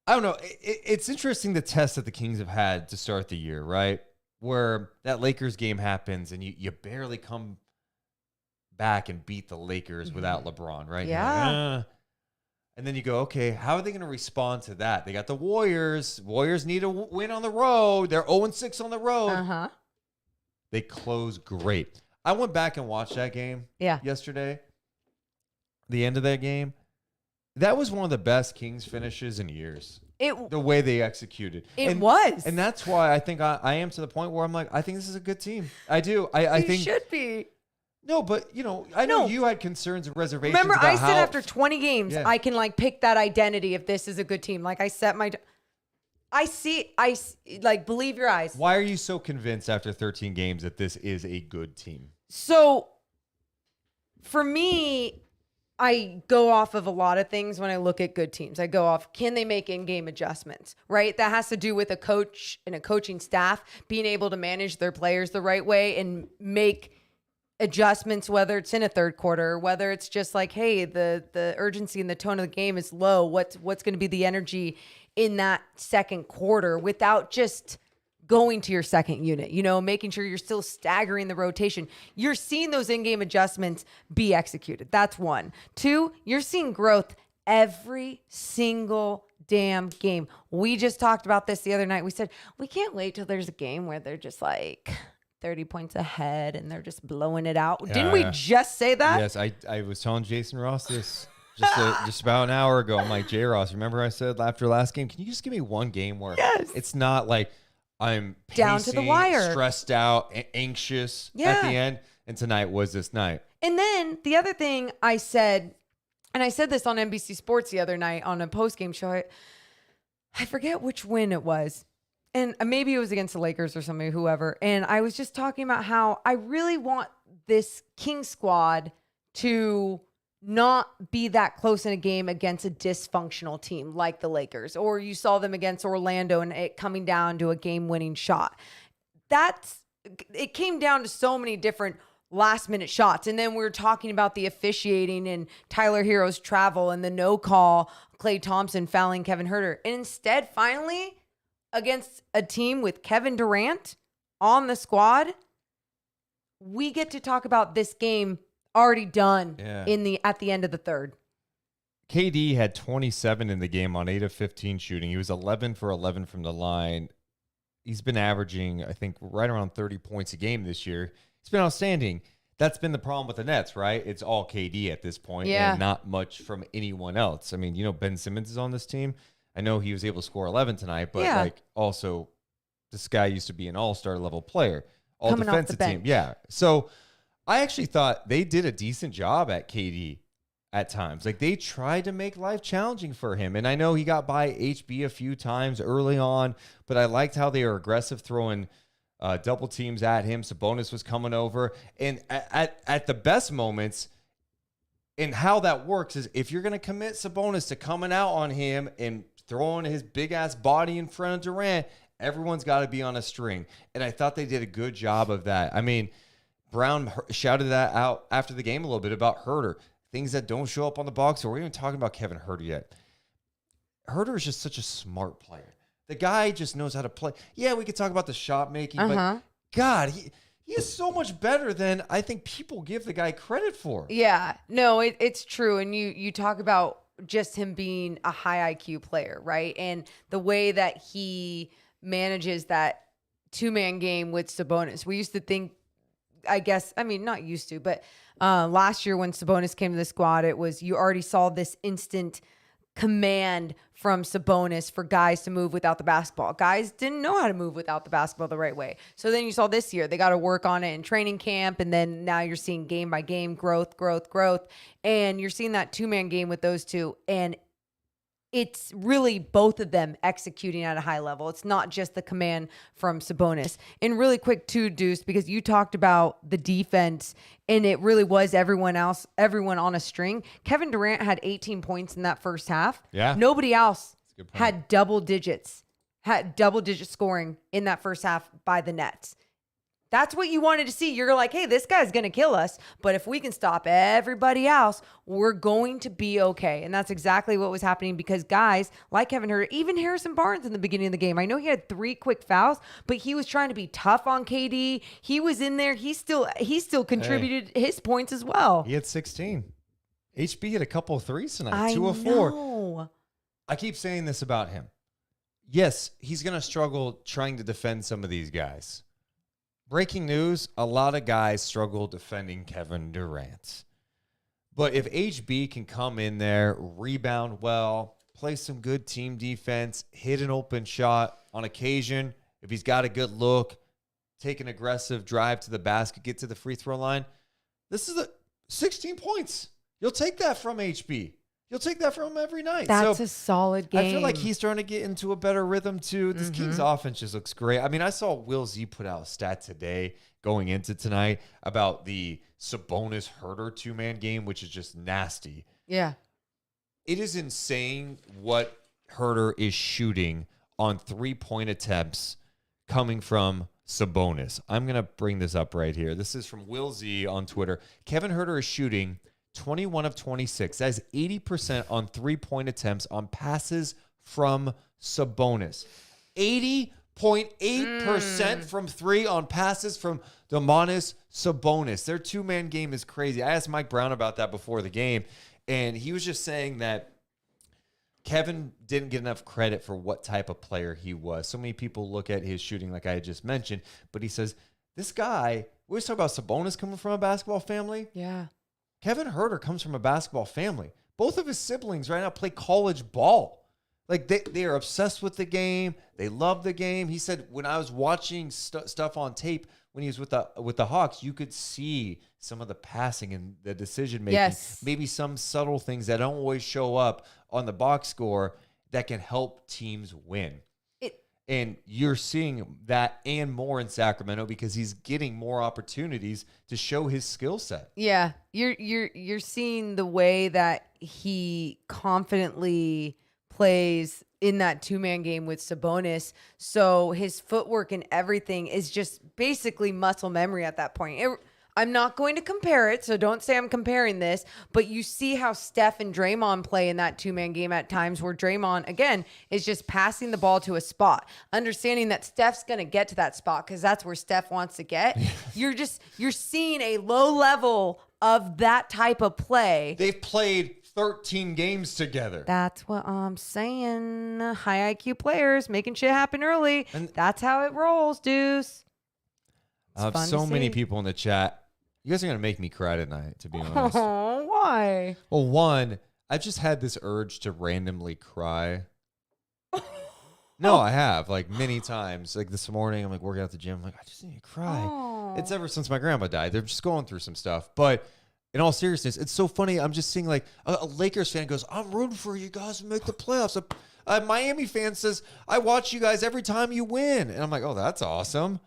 I don't know. It's interesting the test that the Kings have had to start the year, right? Where that Lakers game happens and you barely come back and beat the Lakers without LeBron, right? Yeah. You're like, and then you go, okay, how are they going to respond to that? They got the Warriors. Warriors need a win on the road. They're 0-6 on the road. Uh-huh. They close great. I went back and watched that game yesterday. The end of that game. That was one of the best Kings finishes in years. The way they executed. It was. And that's why I think I am to the point where I'm like, I think this is a good team. I do. I think should be. No, but I know you had concerns and reservations. Remember, about I said after 20 games, Yeah. I can pick that identity if this is a good team. Like I set my, believe your eyes. Why are you so convinced after 13 games that this is a good team? So, for me, I go off of a lot of things when I look at good teams. I go off, can they make in-game adjustments, right? That has to do with a coach and a coaching staff being able to manage their players the right way and make adjustments, whether it's in a third quarter, whether it's just like, hey, the urgency and the tone of the game is low. What's going to be the energy in that second quarter without just going to your second unit, making sure you're still staggering the rotation. You're seeing those in-game adjustments be executed. That's one. Two, you're seeing growth every single damn game. We just talked about this the other night. We said, we can't wait till there's a game where they're just 30 points ahead and they're just blowing it out. Didn't we just say that? Yes, I was telling Jason Ross this just about an hour ago. I'm like, J. Ross, remember I said after last game, can you just give me one game where it's not like I'm pacing, down to the wire, stressed out, anxious at the end? And tonight was this night. And then the other thing I said, and I said this on NBC Sports the other night on a postgame show, I forget which win it was. And maybe it was against the Lakers or somebody, whoever. And I was just talking about how I really want this King squad to not be that close in a game against a dysfunctional team like the Lakers. Or you saw them against Orlando and it coming down to a game-winning shot. It came down to so many different last-minute shots. And then we were talking about the officiating and Tyler Hero's travel and the no call, Klay Thompson fouling Kevin Huerter. And instead, finally, against a team with Kevin Durant on the squad, we get to talk about this game already done at the end of the third. KD had 27 in the game on 8 of 15 shooting. He was 11 for 11 from the line. He's been averaging, I think, right around 30 points a game this year. He's been outstanding. That's been the problem with the Nets, right? It's all KD at this point and not much from anyone else. I mean, Ben Simmons is on this team. I know he was able to score 11 tonight, but also this guy used to be an all-star level player, all coming defensive team. Yeah. So I actually thought they did a decent job at KD at times. They tried to make life challenging for him. And I know he got by HB a few times early on, but I liked how they were aggressive throwing double teams at him. Sabonis was coming over. And at the best moments, and how that works is if you're going to commit Sabonis to coming out on him and throwing his big-ass body in front of Durant, everyone's got to be on a string. And I thought they did a good job of that. I mean, Brown shouted that out after the game a little bit about Huerter. Things that don't show up on the box. Or we're even talking about Kevin Huerter yet. Huerter is just such a smart player. The guy just knows how to play. Yeah, we could talk about the shot making, but God, he is so much better than I think people give the guy credit for. Yeah, no, it's true. And you talk about just him being a high IQ player, right? And the way that he manages that two-man game with Sabonis. We used to think, not used to, but last year when Sabonis came to the squad, it was you already saw this instant command from Sabonis for guys to move without the basketball. Guys didn't know how to move without the basketball the right way. So then you saw this year, they got to work on it in training camp. And then now you're seeing game by game growth. And you're seeing that two-man game with those two. And it's really both of them executing at a high level. It's not just the command from Sabonis. And really quick too, Deuce, because you talked about the defense and it really was everyone on a string. Kevin Durant had 18 points in that first half. Yeah. Nobody else had double digit scoring in that first half by the Nets. That's what you wanted to see. You're like, hey, this guy's going to kill us. But if we can stop everybody else, we're going to be okay. And that's exactly what was happening because guys like Kevin Huerter, even Harrison Barnes in the beginning of the game, I know he had 3 quick fouls, but he was trying to be tough on KD. He was in there. He still contributed his points as well. He had 16. HB had a couple of threes tonight, I 2 of 4. know. I keep saying this about him. Yes, he's going to struggle trying to defend some of these guys. Breaking news, a lot of guys struggle defending Kevin Durant. But if HB can come in there, rebound well, play some good team defense, hit an open shot on occasion, if he's got a good look, take an aggressive drive to the basket, get to the free throw line, this is 16 points. You'll take that from HB. You'll take that from him every night. That's a solid game. I feel like he's starting to get into a better rhythm, too. This Kings offense just looks great. I mean, I saw Will Z put out a stat today going into tonight about the Sabonis Huerter 2-man game, which is just nasty. Yeah. It is insane what Huerter is shooting on 3-point attempts coming from Sabonis. I'm going to bring this up right here. This is from Will Z on Twitter. Kevin Huerter is shooting 21 of 26. That is 80% on 3-point attempts on passes from Sabonis. 80.8% from 3 on passes from Domantas Sabonis. Their 2-man game is crazy. I asked Mike Brown about that before the game, and he was just saying that Kevin didn't get enough credit for what type of player he was. So many people look at his shooting like I had just mentioned, but he says, this guy, we always talk about Sabonis coming from a basketball family. Yeah. Kevin Huerter comes from a basketball family. Both of his siblings right now play college ball. Like they are obsessed with the game. They love the game. He said when I was watching stuff on tape when he was with the Hawks, you could see some of the passing and the decision making. Yes. Maybe some subtle things that don't always show up on the box score that can help teams win. And you're seeing that and more in Sacramento because he's getting more opportunities to show his skill set. Yeah, you're seeing the way that he confidently plays in that 2-man game with Sabonis. So his footwork and everything is just basically muscle memory at that point. I'm not going to compare it, so don't say I'm comparing this, but you see how Steph and Draymond play in that 2-man game at times where Draymond, again, is just passing the ball to a spot, understanding that Steph's going to get to that spot because that's where Steph wants to get. You're seeing a low level of that type of play. They've played 13 games together. That's what I'm saying. High IQ players making shit happen early. And that's how it rolls, Deuce. I have so many people in the chat. You guys are going to make me cry tonight, to be honest. Oh, why? Well, one, I've just had this urge to randomly cry. No, I have, like, many times. Like, this morning, I'm, like, working at the gym. I'm like, I just need to cry. Oh. It's ever since my grandma died. They're just going through some stuff. But in all seriousness, it's so funny. I'm just seeing, like, a Lakers fan goes, I'm rooting for you guys to make the playoffs. A Miami fan says, I watch you guys every time you win. And I'm like, oh, that's awesome.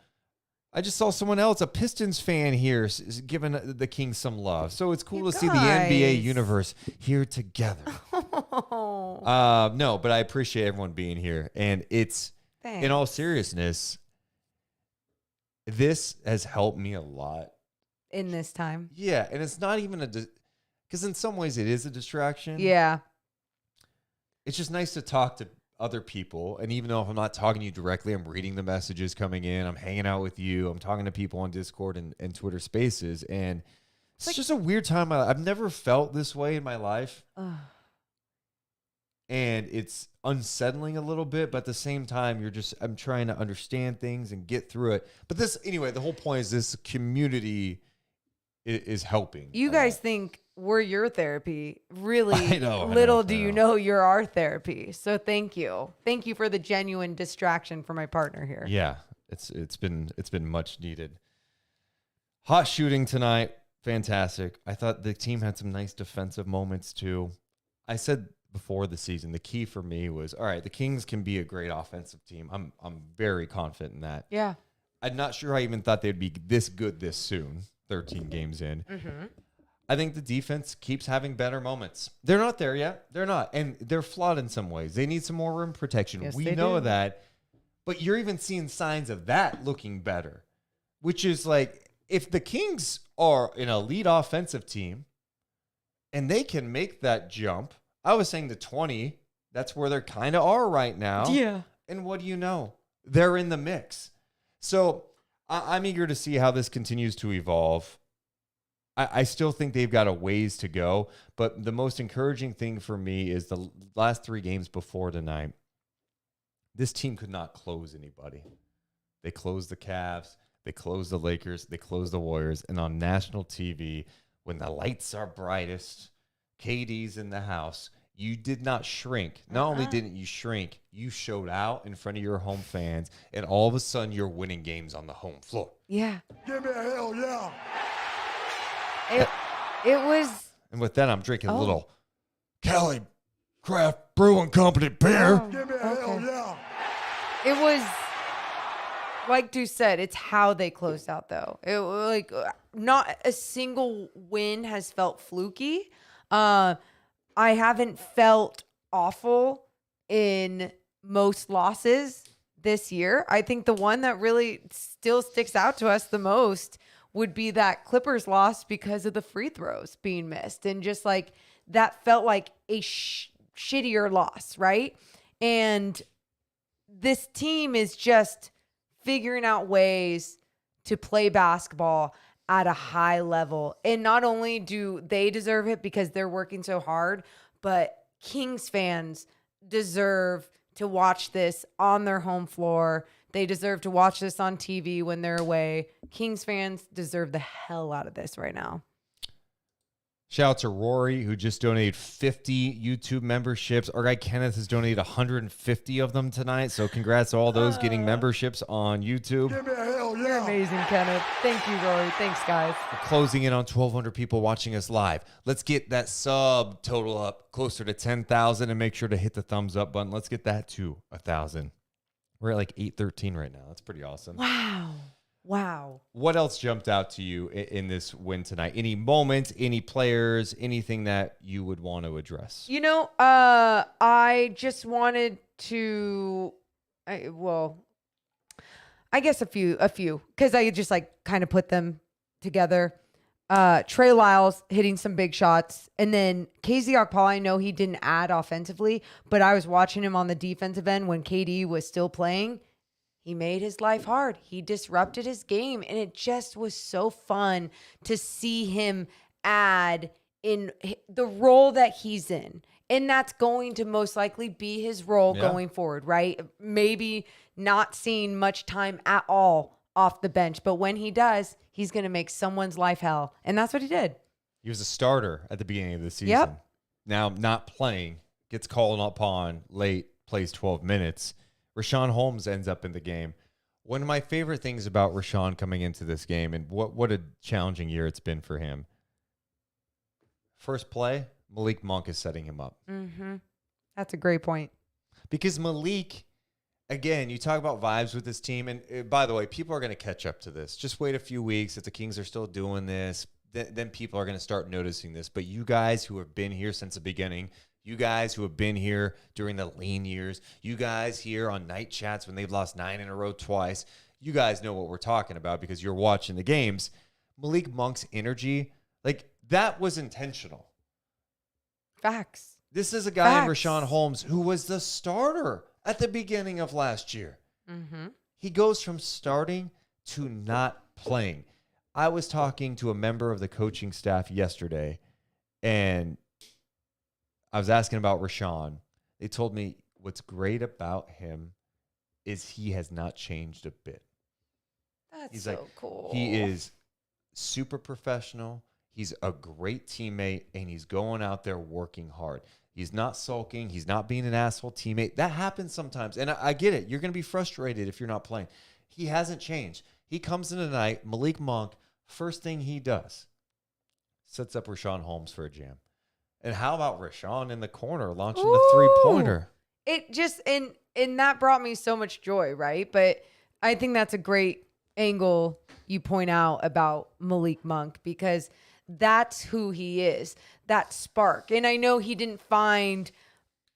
I just saw someone else, a Pistons fan here, giving the Kings some love. So it's cool to see the NBA universe here together. No, but I appreciate everyone being here. And it's, in all seriousness, this has helped me a lot. In this time. Yeah, and it's not even because in some ways it is a distraction. Yeah. It's just nice to talk to other people, and even though if I'm not talking to you directly, I'm reading the messages coming in, I'm hanging out with you, I'm talking to people on Discord and Twitter Spaces, and it's like, just a weird time. I've never felt this way in my life, and it's unsettling a little bit, but at the same time, I'm trying to understand things and get through it. But anyway, the whole point is this community is helping. You guys think we're your therapy. Really, I know, little do you know you're our therapy. So thank you. Thank you for the genuine distraction for my partner here. Yeah, it's been much needed. Hot shooting tonight. Fantastic. I thought the team had some nice defensive moments too. I said before the season, the key for me was, all right, the Kings can be a great offensive team. I'm very confident in that. Yeah. I'm not sure I even thought they'd be this good this soon, 13 games in. Mm-hmm. I think the defense keeps having better moments. They're not there yet. They're not. And they're flawed in some ways. They need some more rim protection. Yes, we they know do. that. But you're even seeing signs of that looking better, which is like, if the Kings are an elite offensive team and they can make that jump, I was saying to 20, that's where they're kind of are right now. Yeah. And what do you know? They're in the mix. So I'm eager to see how this continues to evolve. I still think they've got a ways to go, but the most encouraging thing for me is the last 3 games before tonight. This team could not close anybody. They closed the Cavs, they closed the Lakers, they closed the Warriors, and on national TV, when the lights are brightest, KD's in the house, you did not shrink. Not only didn't you shrink, you showed out in front of your home fans, and all of a sudden you're winning games on the home floor. Yeah. Give me a hell yeah. It was. And with that, I'm drinking a Oh. little Cali Craft Brewing Company beer. Oh, Give me a hell okay. yeah. It was, like Deuce said, it's how they closed out, though. It like not a single win has felt fluky. I haven't felt awful in most losses this year. I think the one that really still sticks out to us the most would be that Clippers loss because of the free throws being missed. And just like that felt like a shittier loss, right? And this team is just figuring out ways to play basketball at a high level. And not only do they deserve it because they're working so hard, but Kings fans deserve to watch this on their home floor. They deserve to watch this on TV when they're away. Kings fans deserve the hell out of this right now. Shout out to Rory, who just donated 50 YouTube memberships. Our guy Kenneth has donated 150 of them tonight. So congrats to all those getting memberships on YouTube. Give me a hell You're yeah. amazing, Kenneth. Thank you, Rory. Thanks, guys. We're closing in on 1,200 people watching us live. Let's get that sub total up closer to 10,000 and make sure to hit the thumbs up button. Let's get that to 1,000. We're at like 813 right now. That's pretty awesome. Wow. What else jumped out to you in this win tonight? Any moments, any players, anything that you would want to address? You know, I just wanted to, I guess a few, because I just like kind of put them together. Trey Lyles hitting some big shots, and then KZ Okpala, I know he didn't add offensively, but I was watching him on the defensive end when KD was still playing. He made his life hard. He disrupted his game, and it just was so fun to see him add in the role that he's in. And that's going to most likely be his role going forward, right? Maybe not seeing much time at all off the bench, but when he does, he's going to make someone's life hell. And that's what he did. He was a starter at the beginning of the season. Yep. Now not playing, gets called upon late, plays 12 minutes. Rashawn Holmes ends up in the game. One of my favorite things about Rashawn coming into this game, and what a challenging year it's been for him. First play, Malik Monk is setting him up. Mm-hmm. That's a great point. Because Malik, again, you talk about vibes with this team, and by the way, people are going to catch up to this. Just wait a few weeks. If the Kings are still doing this, then people are going to start noticing this. But you guys who have been here since the beginning, you guys who have been here during the lean years, you guys here on night chats when they've lost 9 in a row twice, you guys know what we're talking about because you're watching the games. Malik Monk's energy, like that was intentional. Facts. This is a guy in Facts. Rashawn Holmes who was the starter at the beginning of last year. Mm-hmm. He goes from starting to not playing. I was talking to a member of the coaching staff yesterday, and I was asking about Rashawn. They told me what's great about him is he has not changed a bit. That's He's so like, cool. he is super professional. He's a great teammate, and he's going out there working hard. He's not sulking. He's not being an asshole teammate. That happens sometimes, and I get it. You're going to be frustrated if you're not playing. He hasn't changed. He comes in tonight, Malik Monk, first thing he does, sets up Rashawn Holmes for a jam. And how about Rashawn in the corner launching the 3-pointer? It just and that brought me so much joy, right? But I think that's a great angle you point out about Malik Monk, because that's who he is, that spark. And I know he didn't find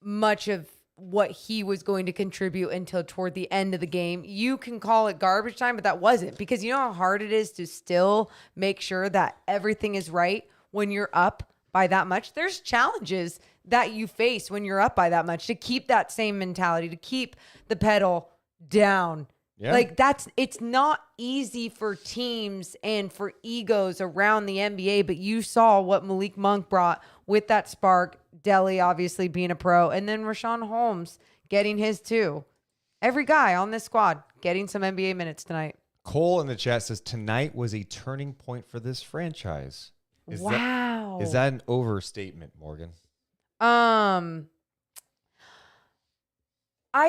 much of what he was going to contribute until toward the end of the game. You can call it garbage time, but that wasn't, because you know how hard it is to still make sure that everything is right when you're up by that much. There's challenges that you face when you're up by that much to keep that same mentality, to keep the pedal down. Yeah. Like it's not easy for teams and for egos around the NBA, but you saw what Malik Monk brought with that spark. Delly obviously being a pro, and then Rashawn Holmes getting his too. Every guy on this squad getting some NBA minutes tonight. Cole in the chat says tonight was a turning point for this franchise. Wow. Is that an overstatement, Morgan? I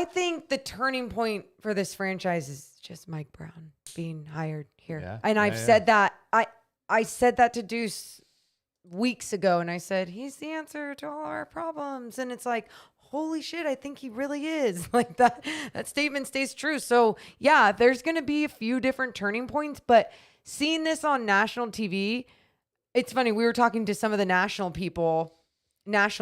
think the turning point for this franchise is just Mike Brown being hired here. Yeah, And I've said that. I said that to Deuce weeks ago, and I said, he's the answer to all our problems. And it's like, holy shit, I think he really is. Like that statement stays true. So yeah, there's going to be a few different turning points, but seeing this on national TV, it's funny. We were talking to some of the national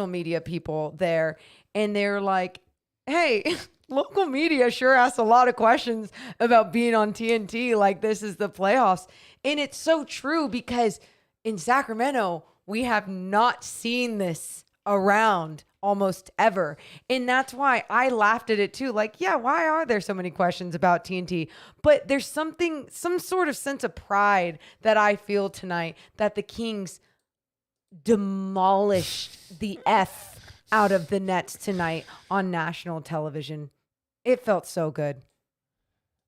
media people there, and they're like, hey, local media sure asks a lot of questions about being on TNT. Like, this is the playoffs. And it's so true, because in Sacramento, we have not seen this around almost ever. And that's why I laughed at it too. Like, yeah, why are there so many questions about TNT? But there's some sort of sense of pride that I feel tonight that the Kings demolished the F out of the Nets tonight on national television. It felt so good.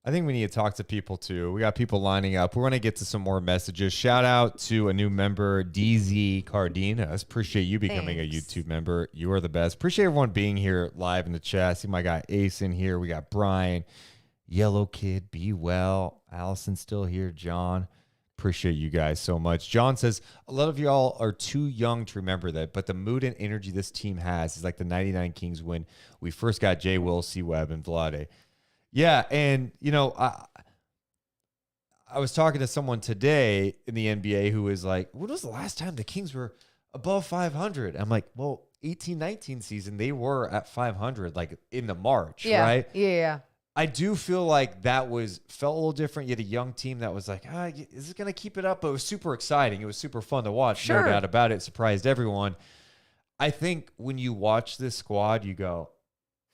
I think we need to talk to people too. We got people lining up. We're going to get to some more messages. Shout out to a new member, DZ Cardenas. Appreciate you becoming a YouTube member. You are the best. Appreciate everyone being here live in the chat. See my guy Ace in here. We got Brian, Yellow Kid, Be Well, Allison still here, John. Appreciate you guys so much. John says, a lot of y'all are too young to remember that, but the mood and energy this team has is like the 99 Kings when we first got J. Will, C. Webb, and Vlade. Yeah, and, you know, I was talking to someone today in the NBA who was like, when was the last time the Kings were above 500? I'm like, well, 18-19 season, they were at 500, like in the March, right? Yeah. I do feel like that felt a little different. You had a young team that was like, is it going to keep it up? But it was super exciting. It was super fun to watch. Sure. No doubt about it. It surprised everyone. I think when you watch this squad, you go,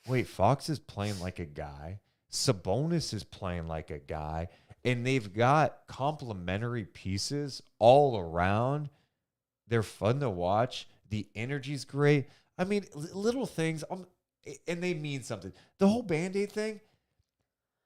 wait, Fox is playing like a guy. Sabonis is playing like a guy. And they've got complementary pieces all around. They're fun to watch. The energy's great. I mean, little things, and they mean something. The whole Band-Aid thing,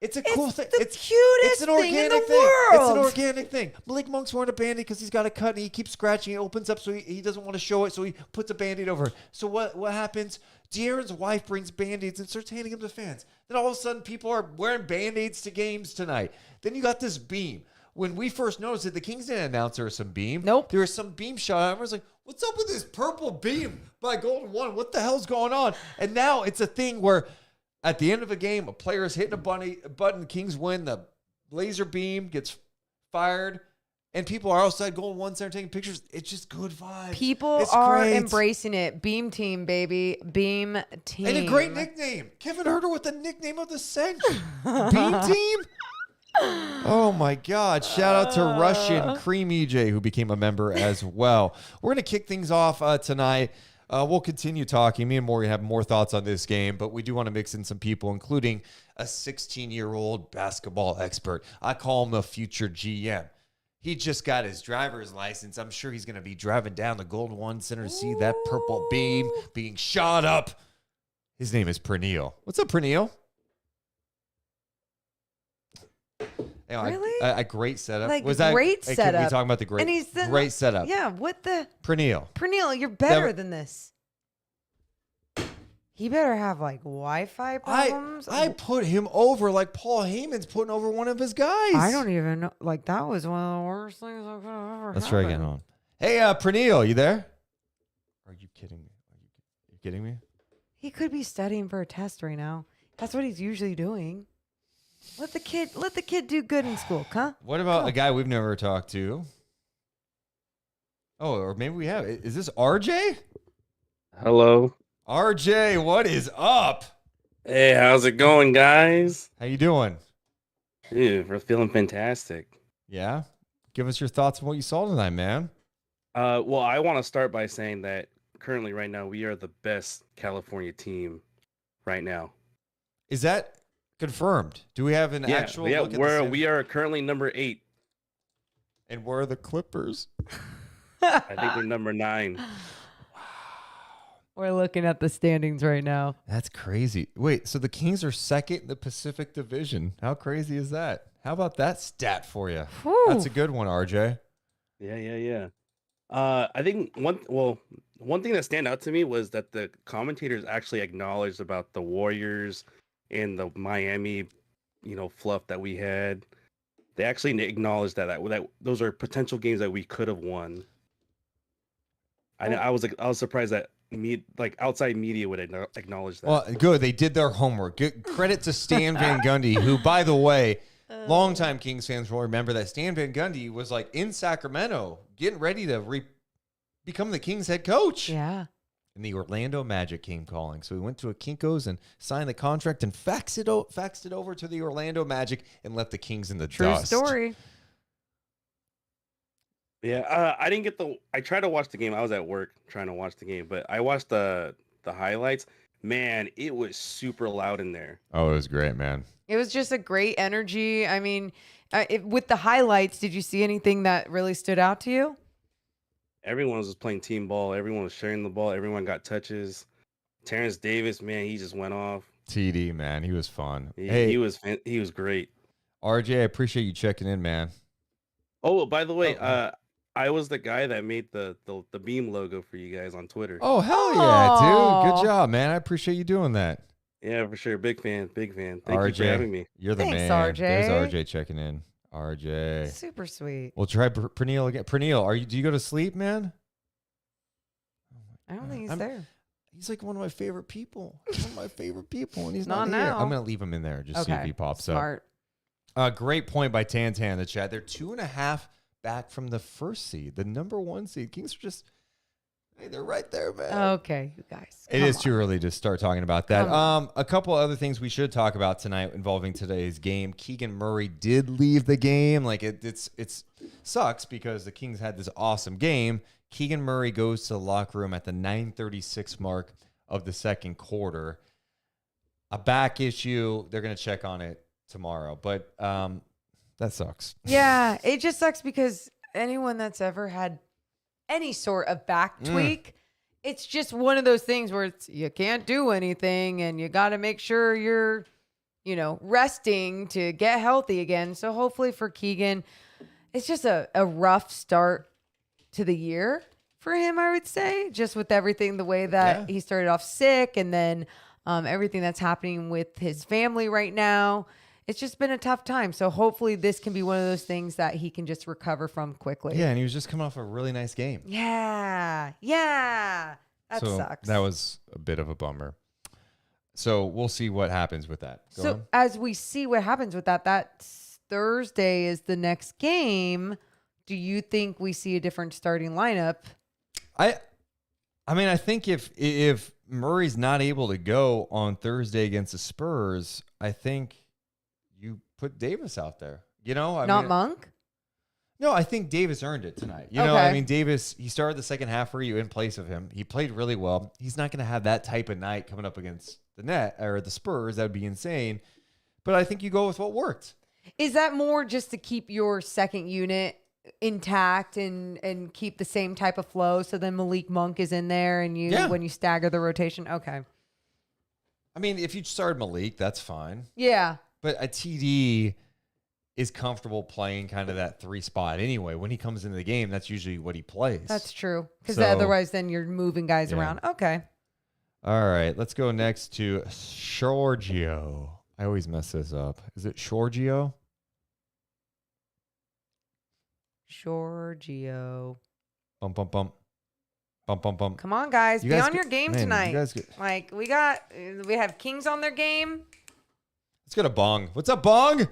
it's a cool thing. It's the cutest thing in the world. It's an organic thing. Malik Monk's wearing a Band-Aid because he's got a cut and he keeps scratching. It opens up so he doesn't want to show it, so he puts a Band-Aid over it. So what happens? De'Aaron's wife brings Band-Aids and starts handing them to fans. Then all of a sudden, people are wearing Band-Aids to games tonight. Then you got this beam. When we first noticed it, the Kings didn't announce there was some beam. Nope. There was some beam shot. I was like, what's up with this purple beam by Golden One? What the hell's going on? And now it's a thing where at the end of a game, a player is hitting a button, the Kings win, the laser beam gets fired, and people are outside Golden One Center taking pictures. It's just good vibes. People it's are great. embracing it. Beam team, baby. Beam team. And a great nickname. Kevin Huerter with the nickname of the century. Beam team? Oh my God. Shout out to Russian Cream EJ, who became a member as well. We're going to kick things off tonight. We'll continue talking. Me and Morgan have more thoughts on this game, but we do want to mix in some people, including a 16-year-old basketball expert. I call him a future GM. He just got his driver's license. I'm sure he's going to be driving down the Golden One Center to see that purple beam being shot up. His name is Pernille. What's up, Pernille? Really? A great setup. Like, Was that great Can setup. we talk about the great, And he's great setup? Yeah, what the? Pernille. Pernille, you're better than this. He better have like Wi-Fi problems. I put him over like Paul Heyman's putting over one of his guys. I don't even know. Like, that was one of the worst things I could have ever Let's try happened. again on. Hey, Pernille, you there? Are you kidding me? Are you kidding me? He could be studying for a test right now. That's what he's usually doing. Let the kid do good in school, huh? What about a guy we've never talked to? Oh, or maybe we have. Is this RJ? Hello. RJ, what is up? Hey, how's it going, guys? How you doing? Dude, we're feeling fantastic. Yeah? Give us your thoughts on what you saw tonight, man. Well, I want to start by saying that currently, right now, we are the best California team right now. Is that confirmed? Do we have an actual look at we are currently number 8. And where are the Clippers? I think we're number 9. We're looking at the standings right now. That's crazy. Wait, so the Kings are second in the Pacific Division. How crazy is that? How about that stat for you? Whew. That's a good one, RJ. Yeah. I think one thing that stand out to me was that the commentators actually acknowledged about the Warriors and the Miami, fluff that we had. They actually acknowledged that those are potential games that we could have won. I was surprised that outside media would acknowledge that. Well, good. They did their homework. Good credit to Stan Van Gundy, who, by the way, longtime Kings fans will remember that Stan Van Gundy was in Sacramento getting ready to become the Kings head coach. Yeah. And the Orlando Magic came calling. So he went to a Kinko's and signed the contract and faxed it over to the Orlando Magic and left the Kings in the dust. True story. Yeah, I didn't get I tried to watch the game. I was at work trying to watch the game, but I watched the highlights. Man, it was super loud in there. Oh, it was great, man. It was just a great energy. I mean, with the highlights, did you see anything that really stood out to you? Everyone was just playing team ball. Everyone was sharing the ball. Everyone got touches. Terence Davis, man, he just went off. TD, man, he was fun. He was great. RJ, I appreciate you checking in, man. Oh, by the way, I was the guy that made the beam logo for you guys on Twitter. Oh, hell yeah, dude. Good job, man. I appreciate you doing that. Yeah, for sure. Big fan. Thank RJ, you for having me. You're the Thanks, man. RJ. There's RJ checking in. RJ. Super sweet. We'll try Pernille again. Pernille, do you go to sleep, man? I don't think he's there. He's like one of my favorite people. He's one of my favorite people, and he's Not not here. now. I'm going to leave him in there, just see if he pops Smart. up. Great point by Tantan in the chat. They're 2.5 back from the first seed, the number 1 seed. Kings are just, they're right there, man. Okay, you guys. It is too early to start talking about that. Come on. A couple other things we should talk about tonight involving today's game. Keegan Murray did leave the game. It's sucks because the Kings had this awesome game. Keegan Murray goes to the locker room at the 9:36 mark of the second quarter. A back issue. They're going to check on it tomorrow, but that sucks. Yeah, it just sucks because anyone that's ever had any sort of back tweak, it's just one of those things where you can't do anything and you got to make sure you're, resting to get healthy again. So hopefully for Keegan, it's just a rough start to the year for him, I would say, just with everything, the way that he started off sick and then everything that's happening with his family right now. It's just been a tough time. So hopefully this can be one of those things that he can just recover from quickly. Yeah, and he was just coming off a really nice game. Yeah. That sucks. That was a bit of a bummer. So we'll see what happens with that. Go on. As we see what happens with that Thursday is the next game. Do you think we see a different starting lineup? I mean, I think if Murray's not able to go on Thursday against the Spurs, I think you put Davis out there. Not Monk? No, I think Davis earned it tonight. Davis, he started the second half for you in place of him. He played really well. He's not going to have that type of night coming up against the net or the Spurs. That would be insane. But I think you go with what worked. Is that more just to keep your second unit intact and keep the same type of flow? So then Malik Monk is in there and when you stagger the rotation. Okay. I mean, if you started Malik, that's fine. Yeah. But a TD is comfortable playing kind of that 3 spot anyway. When he comes into the game, that's usually what he plays. That's true. Because otherwise then you're moving guys around. Okay. All right. Let's go next to Giorgio. I always mess this up. Is it Giorgio? Giorgio. Bum, bum, bum. Bump, bump, bump. Come on, guys. You Be guys on get- your game man, you tonight. guys get- Like, we have Kings on their game. Let's go to Bong. What's up, Bong?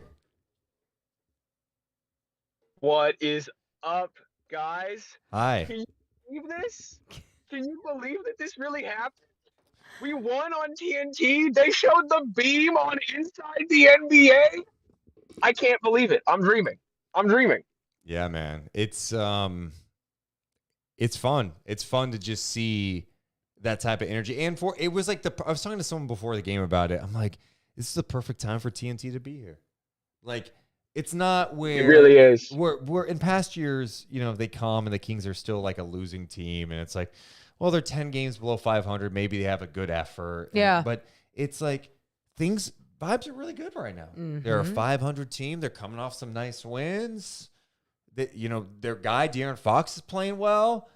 What is up, guys? Hi. Can you believe this? Can you believe that this really happened? We won on TNT. They showed the beam on Inside the NBA. I can't believe it. I'm dreaming. Yeah, man. It's fun. It's fun to just see that type of energy. And it was like I was talking to someone before the game about it. I'm like, this is the perfect time for TNT to be here. Like, it's not where It really is. We're in past years, they come and the Kings are still like a losing team, and it's like, well, they're 10 games below 500. Maybe they have a good effort. Yeah. But it's like vibes are really good right now. They're a 500 team. They're coming off some nice wins. Their guy, De'Aaron Fox, is playing well.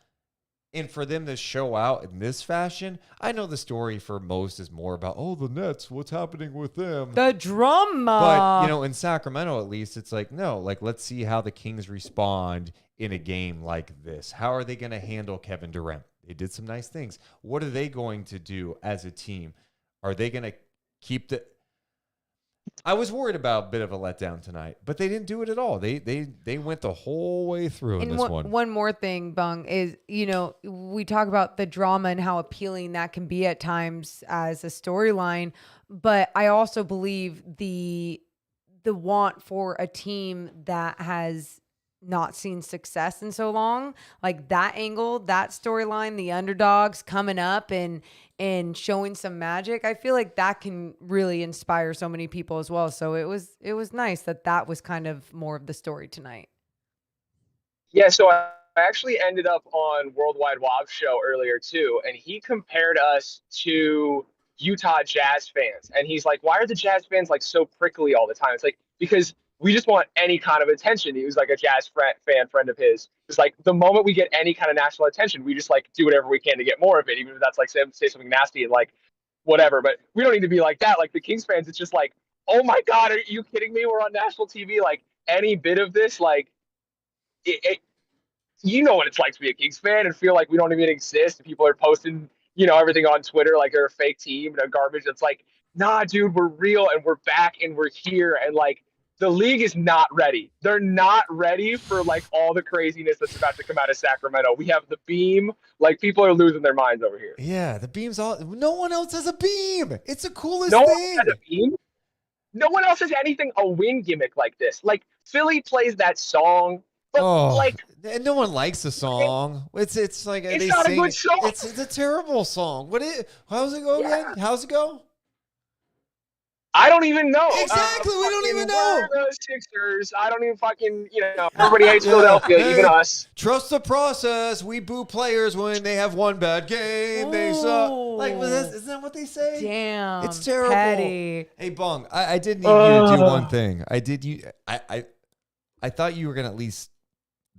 And for them to show out in this fashion, I know the story for most is more about, the Nets, what's happening with them? The drama. But, in Sacramento, at least, it's like, no, like, let's see how the Kings respond in a game like this. How are they going to handle Kevin Durant? They did some nice things. What are they going to do as a team? Are they going to keep I was worried about a bit of a letdown tonight, but they didn't do it at all. They went the whole way through in this one. One more thing, Bung, is, we talk about the drama and how appealing that can be at times as a storyline, but I also believe the want for a team that has not seen success in so long, like that angle, that storyline, the underdogs coming up and showing some magic. I feel like that can really inspire so many people as well. So it was nice that was kind of more of the story tonight. Yeah, so I actually ended up on Worldwide Wob's show earlier too, and he compared us to Utah Jazz fans. And he's like, why are the Jazz fans like so prickly all the time? It's like, because we just want any kind of attention. He was like a Jazz friend of his. It's like the moment we get any kind of national attention, we just like do whatever we can to get more of it, even if that's like say something nasty and like whatever. But we don't need to be like that. Like the Kings fans, it's just like, oh my God, are you kidding me? We're on national TV. Like any bit of this, like you know what it's like to be a Kings fan and feel like we don't even exist. And people are posting, everything on Twitter like they're a fake team and a garbage. It's like, nah, dude, we're real and we're back and we're here. And like, the league is not ready. They're not ready for like all the craziness that's about to come out of Sacramento. We have the beam. Like people are losing their minds over here. Yeah, the beam's no one else has a beam. It's the coolest No thing. one has a beam. No one else has anything, a win gimmick like this. Like Philly plays that song, but and no one likes the song. It's like it's they not sing, a good song. It's a terrible song. How's it go again? How's it go? I don't even know. Exactly, we don't even know. We're the Sixers. I don't even fucking, everybody hates Philadelphia, even us. Trust the process. We boo players when they have one bad game. They suck. Like, isn't that what they say? Damn. It's terrible. Petty. Hey, Bong, I did need you to do one thing. I thought you were going to at least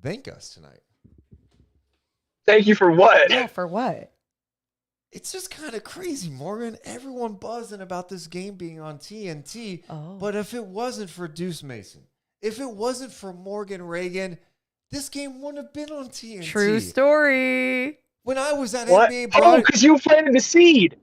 thank us tonight. Thank you for what? Yeah, for what? It's just kind of crazy, Morgan. Everyone buzzing about this game being on TNT. Oh. But if it wasn't for Deuce Mason, if it wasn't for Morgan Reagan, this game wouldn't have been on TNT. True story. When I was at What? NBA Oh, because you planted the seed.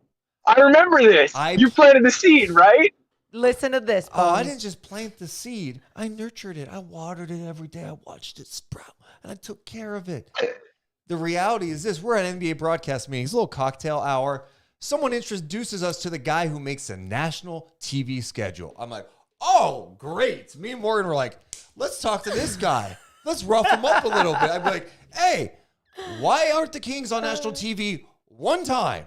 I remember this. You planted the seed, right? Listen to this, Oh, I Bong. didn't just plant the seed. I nurtured it. I watered it every day. I watched it sprout, and I took care of it. The reality is this. We're at NBA broadcast meetings, a little cocktail hour. Someone introduces us to the guy who makes a national TV schedule. I'm like, oh, great. Me and Morgan were like, let's talk to this guy. Let's rough him up a little bit. I'd be like, hey, why aren't the Kings on national TV one time?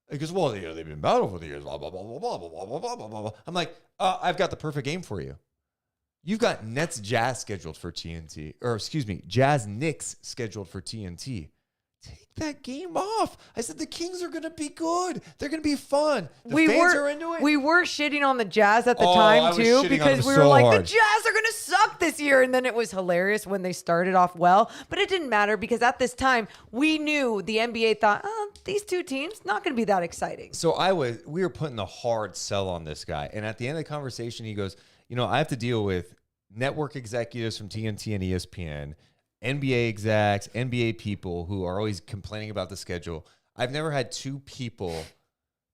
Because, well, they've been battle for the years, blah, blah, blah, blah, blah, blah, blah, blah, blah, blah. I'm like, I've got the perfect game for you. You've got Nets Jazz scheduled for TNT, or excuse me, Jazz Knicks scheduled for TNT. Take that game off. I said the Kings are going to be good. They're going to be fun. The fans are into it. We were shitting on the Jazz at the I time was too, shitting on because them we so were like, hard. the Jazz are going to suck this year. And then it was hilarious when they started off well. But it didn't matter because at this time, we knew the NBA thought, these two teams, not going to be that exciting. So we were putting the hard sell on this guy. And at the end of the conversation, he goes, I have to deal with network executives from TNT and ESPN NBA execs, NBA people who are always complaining about the schedule. I've never had two people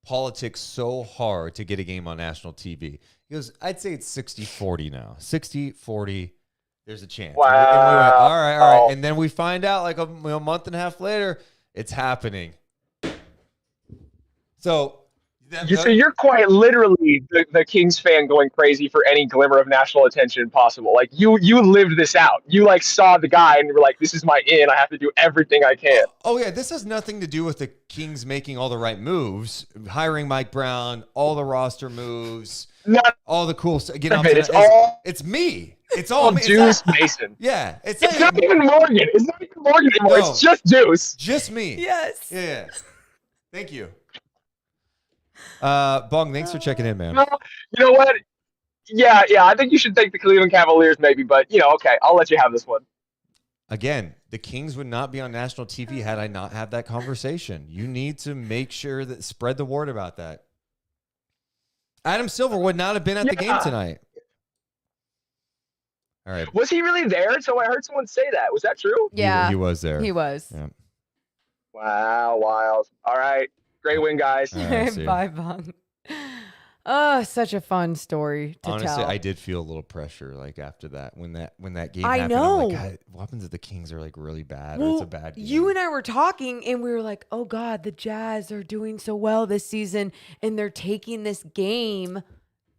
politic so hard to get a game on national TV. He goes, I'd say it's 60-40 now. 60-40, there's a chance. Wow. And we went, all right. And then we find out like a month and a half later, it's happening. So you're quite literally the Kings fan going crazy for any glimmer of national attention possible. Like you lived this out. You like saw the guy and were like, this is my in. I have to do everything I can. Oh yeah, this has nothing to do with the Kings making all the right moves, hiring Mike Brown, all the roster moves, all the cool stuff. It's me. It's all me. Deuce Mason. Yeah, it's not even Morgan. It's not even Morgan anymore. No, it's just Deuce. Just me. Yes. Yeah. Thank you. Bong, thanks for checking in, man. You know what? Yeah. I think you should thank the Cleveland Cavaliers, maybe, but okay, I'll let you have this one. Again, the Kings would not be on national TV had I not had that conversation. You need to make sure that spread the word about that. Adam Silver would not have been at the game tonight. All right. Was he really there? So I heard someone say that. Was that true? Yeah. He was there. He was. Yeah. Wow, wild. All right. Great win, guys. Right, bye, Bong. Oh, such a fun story to Honestly, tell. I did feel a little pressure like after that when that game I happened. know. I'm like, God, what happens if the Kings are like really bad Well, or it's a bad game? You and I were talking and we were like, oh God, the Jazz are doing so well this season and they're taking this game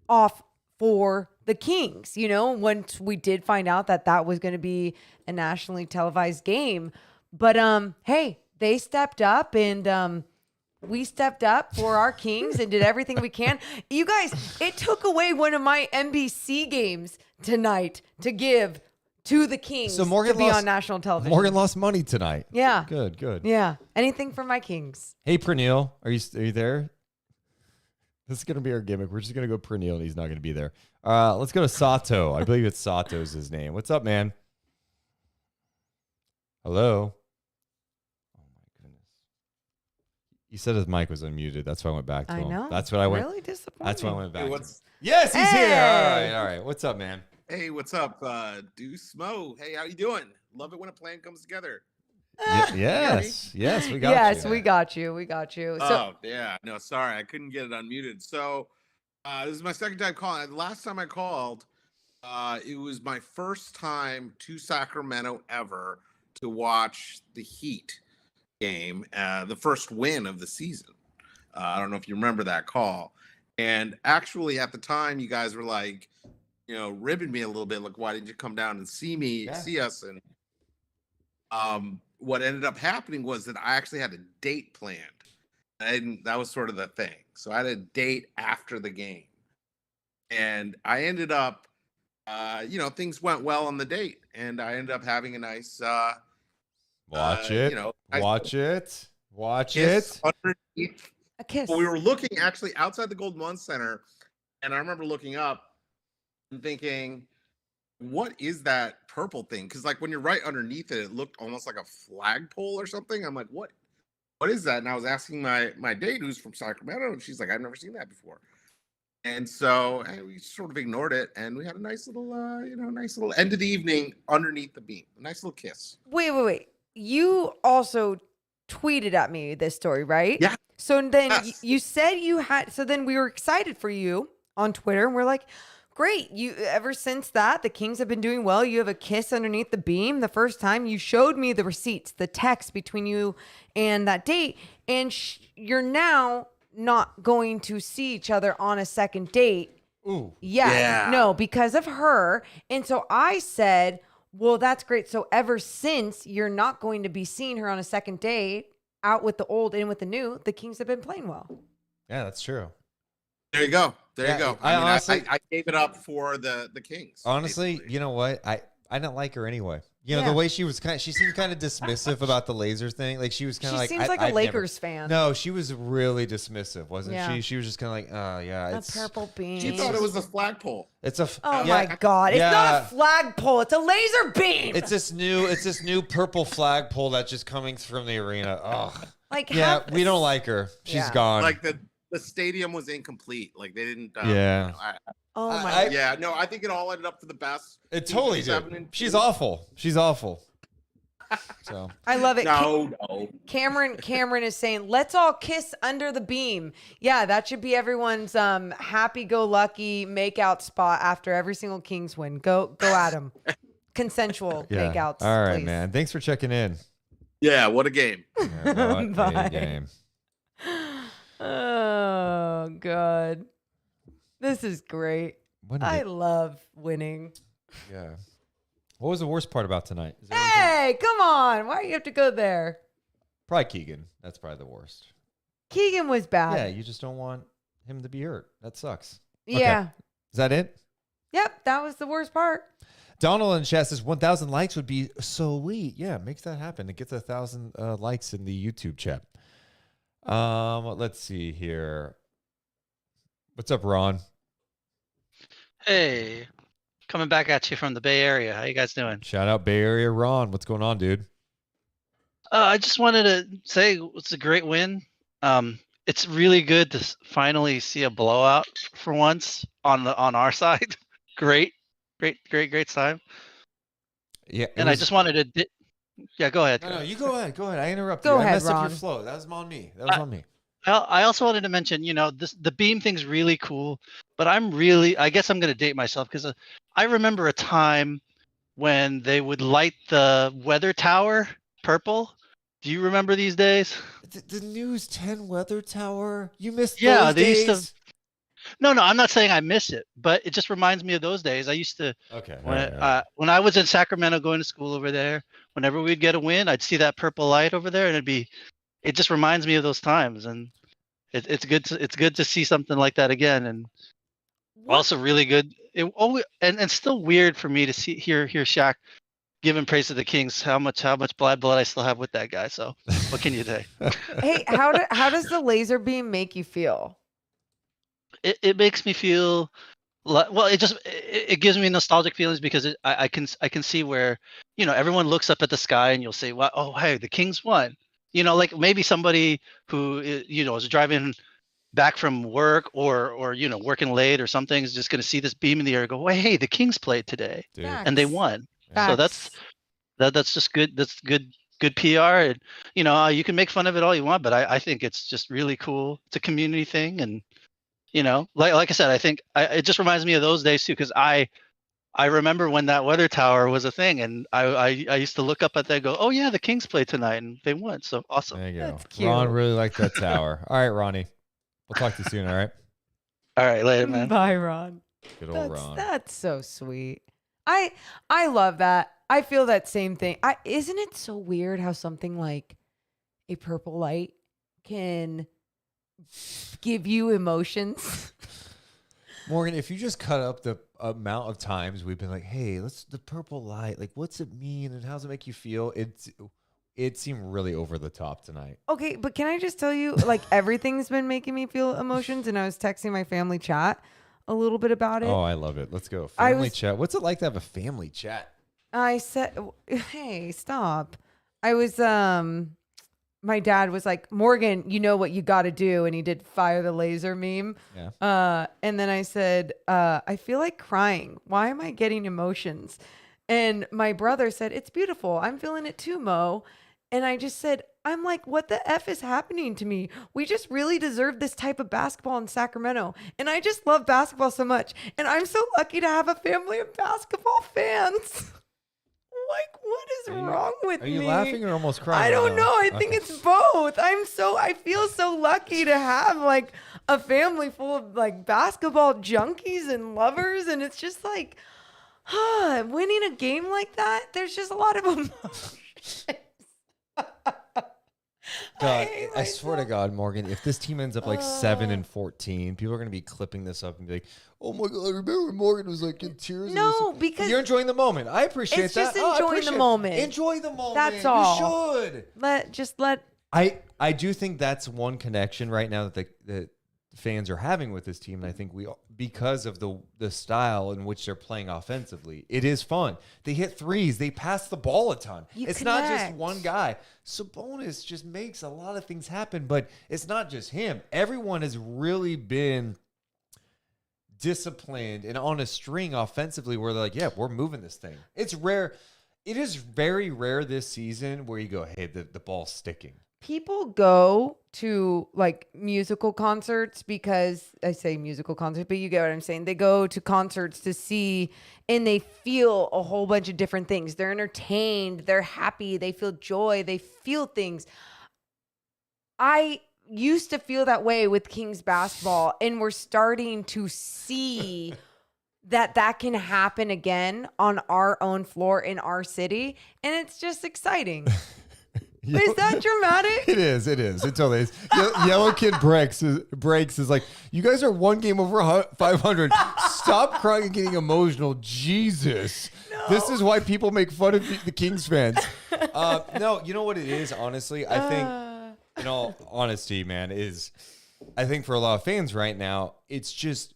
off for the Kings. Once we did find out that was going to be a nationally televised game. But hey, they stepped up and we stepped up for our Kings and did everything we can. You guys, it took away one of my NBC games tonight to give to the Kings So Morgan to be lost- on national television. Morgan lost money tonight. Yeah. Good. Yeah. Anything for my Kings. Hey, Pernille, are you there? This is going to be our gimmick. We're just going to go Pernille, and he's not going to be there. Let's go to Sato. I believe it's Sato's his name. What's up, man? Hello? Oh, my goodness. He said his mic was unmuted. That's why I went back to him. I know. That's what I went. Really disappointing. That's why I went back. Hey, to him. Yes, he's here. All right. What's up, man? Hey, what's up, Deuce Mo? Hey, how you doing? Love it when a plan comes together. Yes, we got you. Yes, we got you. Oh, yeah. No, sorry. I couldn't get it unmuted. So this is my second time calling. The last time I called, it was my first time to Sacramento ever to watch the Heat game, the first win of the season. I don't know if you remember that call. And actually, at the time, you guys were like, ribbing me a little bit. Like, why didn't you come down and see us? And what ended up happening was that I actually had a date planned. And that was sort of the thing. So I had a date after the game. And I ended up, things went well on the date. And I ended up having a nice... Watch it. nice Watch kiss it. Underneath. A kiss. Well, we were looking actually outside the Golden One Center. And I remember looking up and thinking, what is that purple thing? Because like when you're right underneath it, it looked almost like a flagpole or something. I'm like, what is that? And I was asking my date who's from Sacramento, and she's like, I've never seen that before. And so we sort of ignored it, and we had a nice little end of the evening underneath the beam. A nice little kiss. Wait. You also tweeted at me this story, right? Yeah. So then you said you had, so then we were excited for you on Twitter, and we're like, great. Ever since that, the Kings have been doing well. You have a kiss underneath the beam. The first time you showed me the receipts, the text between you and that date, and you're now not going to see each other on a second date. Ooh. Yeah. No, because of her. And so I said, well, that's great. So ever since you're not going to be seeing her on a second date, out with the old, in with the new, the Kings have been playing well. Yeah, that's true. There you go. Yeah, you go. I honestly- I gave it up for the Kings. Honestly, basically. you know what? I didn't like her anyway. The way she was she seemed kind of dismissive about the Laser thing. Like she was kind She of like, seems like a Lakers fan. No, she was really dismissive, wasn't Yeah. she? She was just kind of like, oh yeah, A it's purple beam. She thought it was a flagpole. it's a Oh yeah, my God. It's yeah. not a flagpole. It's a laser beam. It's this new purple flagpole that's just coming from the arena. Oh, like, yeah, we don't like her. She's Yeah. gone. Like the stadium was incomplete. Like they didn't. Yeah. Oh my. I think it all ended up for the best. It totally She's did. having- She's awful. She's awful. So I love it. No. Cameron is saying, let's all kiss under the beam. Yeah, that should be everyone's happy-go-lucky makeout spot after every single Kings win. Go at 'em. Consensual makeouts. All right, please. man. Thanks for checking in. Yeah, what a game. Yeah, what Bye. a game. Oh, God. This is great. I love winning. Yeah. What was the worst part about tonight? Is there Hey, come on. Why do you have to go there? probably Keegan. That's probably the worst. Keegan was bad. Yeah, you just don't want him to be hurt. That sucks. Yeah. Okay. Is that it? Yep, that was the worst part. Donald in chat says 1,000 likes would be so sweet. Yeah, makes that happen. It gets 1,000 likes in the YouTube chat. Let's see here. What's up, Ron? Hey, coming back at you from the Bay Area. How you guys doing? Shout out Bay Area Ron. What's going on, dude? I just wanted to say it's a great win. It's really good to finally see a blowout for once on our side. Great time. Yeah, and I just wanted to. Yeah, go ahead. No, you go ahead. Go ahead. I interrupted Go you. ahead, I messed up Ron. your flow. That was on me. On me. I also wanted to mention, the beam thing's really cool, but I guess I'm going to date myself because I remember a time when they would light the weather tower purple. Do you remember these days? The News 10 weather tower? You missed Yeah, those they days? used to. No, I'm not saying I miss it, but it just reminds me of those days. I used to. Okay. When I was in Sacramento going to school over there, whenever we'd get a win, I'd see that purple light over there, and it just reminds me of those times, and it's good to see something like that again, and also really good. And still weird for me to hear Shaq giving praise to the Kings. How much blood I still have with that guy. So what can you say? Hey, how does the laser beam make you feel? It makes me feel well. It gives me nostalgic feelings because I can see where everyone looks up at the sky and you'll say, "Well, oh hey, the Kings won." Like maybe somebody who is driving back from work or working late or something is just going to see this beam in the air and go, "Well, hey, the Kings played today and they won." So that's just good. That's good PR. And you can make fun of it all you want, but I think it's just really cool. It's a community thing, and like I said, I think it just reminds me of those days too, because I remember when that weather tower was a thing, and I used to look up at that and go, oh yeah, the Kings played tonight and they won. So awesome. There you go. That's cute. Ron really liked that tower. All right, Ronnie. We'll talk to you soon, all right? All right, later, man. Bye, Ron. Good old Ron. That's so sweet. I love that. I feel that same thing. Isn't it so weird how something like a purple light can give you emotions? Morgan, if you just cut up the amount of times we've been like, hey, the purple light, like what's it mean and how does it make you feel? It seemed really over the top tonight. Okay, but can I just tell you, like, everything's been making me feel emotions, and I was texting my family chat a little bit about it. Oh, I love it. Let's go. Family chat. What's it like to have a family chat? I said, hey, stop. I was, my dad was like, Morgan, you know what you got to do. And he did fire the laser meme. Yeah. And then I said, I feel like crying. Why am I getting emotions? And my brother said, it's beautiful. I'm feeling it too, Mo. And I just said, I'm like, what the F is happening to me? We just really deserve this type of basketball in Sacramento. And I just love basketball so much. And I'm so lucky to have a family of basketball fans. Like, what is wrong with me? Are you laughing or almost crying? I don't right know. now? I think it's both. I feel so lucky to have like a family full of like basketball junkies and lovers. And it's just like, winning a game like that, there's just a lot of emotion. God, I swear to God, Morgan, if this team ends up like 7-14, people are going to be clipping this up and be like, oh my God, I remember Morgan was like in tears. No, because you're enjoying the moment. I appreciate it's that. just enjoying the moment. Enjoy the moment. That's all. You should. I do think that's one connection right now that the fans are having with this team. And I think because of the style in which they're playing offensively, it is fun. They hit threes. They pass the ball a ton. It's not just one guy. Sabonis just makes a lot of things happen, but it's not just him. Everyone has really been disciplined and on a string offensively where they're like, yeah, we're moving this thing. It's rare. It is very rare this season where you go, hey, the ball's sticking. People go to like musical concerts because I say musical concerts, but you get what I'm saying. They go to concerts to see and they feel a whole bunch of different things. They're entertained, they're happy, they feel joy, they feel things. I used to feel that way with Kings basketball, and we're starting to see that can happen again on our own floor in our city, and it's just exciting. Is that dramatic? It is. It totally is. Yellow Kid Breaks is like, you guys are one game over 500. Stop crying and getting emotional. Jesus. No. This is why people make fun of the Kings fans. No, you know what it is, honestly? I think, in all honesty, man, I think for a lot of fans right now, it's just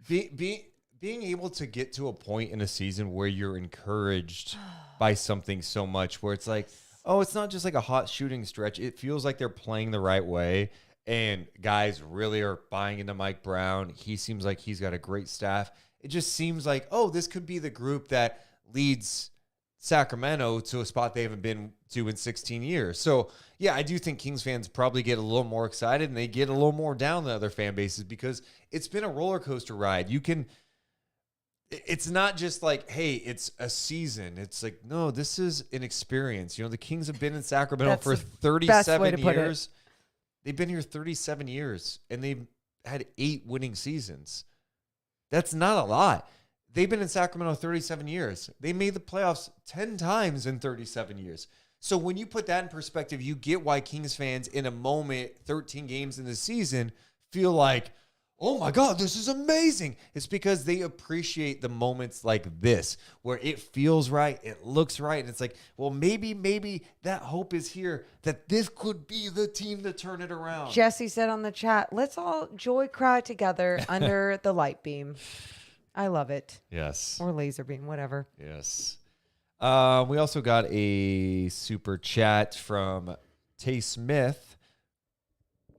being able to get to a point in a season where you're encouraged by something so much, where it's like, oh, it's not just like a hot shooting stretch. It feels like they're playing the right way, and guys really are buying into Mike Brown. He seems like he's got a great staff. It just seems like, oh, this could be the group that leads Sacramento to a spot they haven't been to in 16 years. So, yeah, I do think Kings fans probably get a little more excited, and they get a little more down than other fan bases because it's been a roller coaster ride. It's not just like, hey, it's a season. It's like, no, this is an experience. You know, the Kings have been in Sacramento for 37 years. They've been here 37 years, and they've had 8 winning seasons. That's not a lot. They've been in Sacramento 37 years. They made the playoffs 10 times in 37 years. So when you put that in perspective, you get why Kings fans in a moment, 13 games in the season, feel like, oh my God, this is amazing. It's because they appreciate the moments like this, where it feels right, it looks right, and it's like, well, maybe that hope is here, that this could be the team to turn it around. Jesse said on the chat, let's all joy cry together under the light beam. I love it. Yes. Or laser beam, whatever. Yes. We also got a super chat from Tay Smith.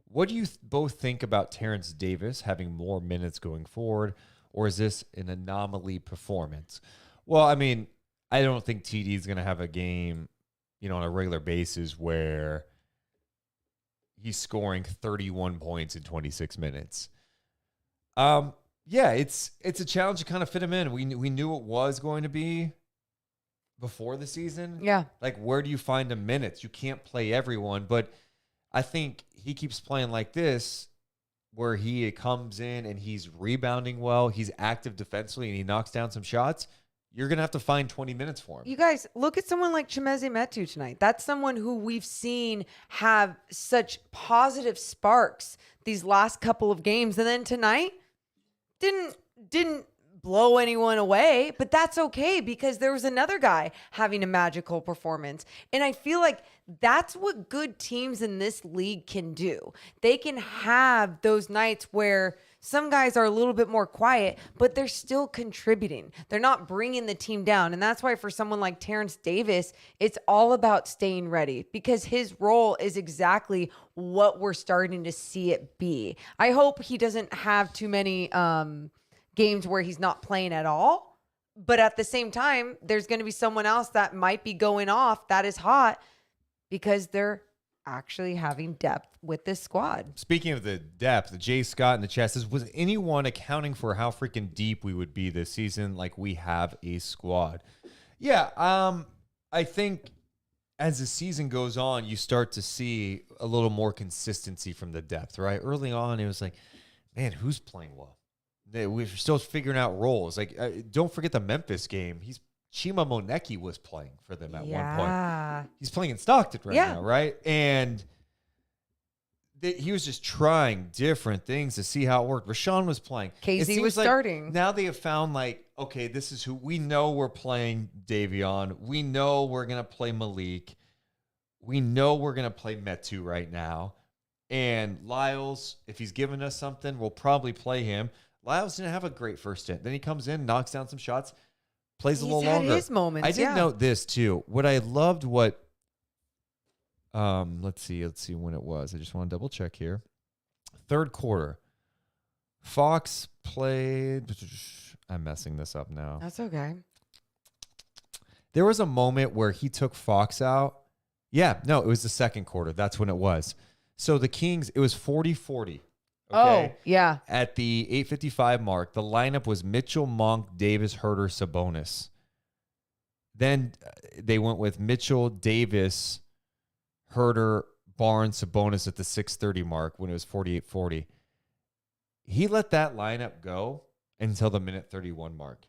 What do you both think about Terence Davis having more minutes going forward, or is this an anomaly performance? Well, I mean, I don't think TD is going to have a game, on a regular basis where he's scoring 31 points in 26 minutes. Yeah, it's a challenge to kind of fit him in. We knew it was going to be before the season. Yeah. Like, where do you find the minutes? You can't play everyone, but I think he keeps playing like this, where he comes in and he's rebounding well, he's active defensively, and he knocks down some shots. You're going to have to find 20 minutes for him. You guys, look at someone like Chimezie Metu tonight. That's someone who we've seen have such positive sparks these last couple of games. And then tonight, didn't blow anyone away, but that's okay because there was another guy having a magical performance. And I feel like that's what good teams in this league can do. They can have those nights where some guys are a little bit more quiet, but they're still contributing. They're not bringing the team down. And that's why for someone like Terence Davis, it's all about staying ready because his role is exactly what we're starting to see it be. I hope he doesn't have too many games where he's not playing at all. But at the same time, there's going to be someone else that might be going off that is hot because they're actually having depth with this squad. Speaking of the depth, Jay Scott in the chat says, was anyone accounting for how freaking deep we would be this season? Like, we have a squad. Yeah, I think as the season goes on, you start to see a little more consistency from the depth, right? Early on, it was like, man, who's playing well? We're still figuring out roles. Like, don't forget the Memphis game. Chima Moneki was playing for them at one point. He's playing in Stockton right now, right? And he was just trying different things to see how it worked. Rashawn was playing. KZ was starting. Now they have found, like, okay, this is who we know we're playing Davion. We know we're going to play Malik. We know we're going to play Metu right now. And Lyles, if he's giving us something, we'll probably play him. Lyles didn't have a great first stint. Then he comes in, knocks down some shots, plays a little longer. He's had his moments, I did note this too. What I loved, let's see when it was. I just want to double check here. Third quarter. Fox played. I'm messing this up now. That's okay. There was a moment where he took Fox out. Yeah, no, it was the second quarter. That's when it was. So the Kings, it was 40-40. Oh, yeah. At the 8:55 mark, the lineup was Mitchell, Monk, Davis, Huerter, Sabonis. Then they went with Mitchell, Davis, Huerter, Barnes, Sabonis at the 6:30 mark when it was 48-40. He let that lineup go until the minute 31 mark.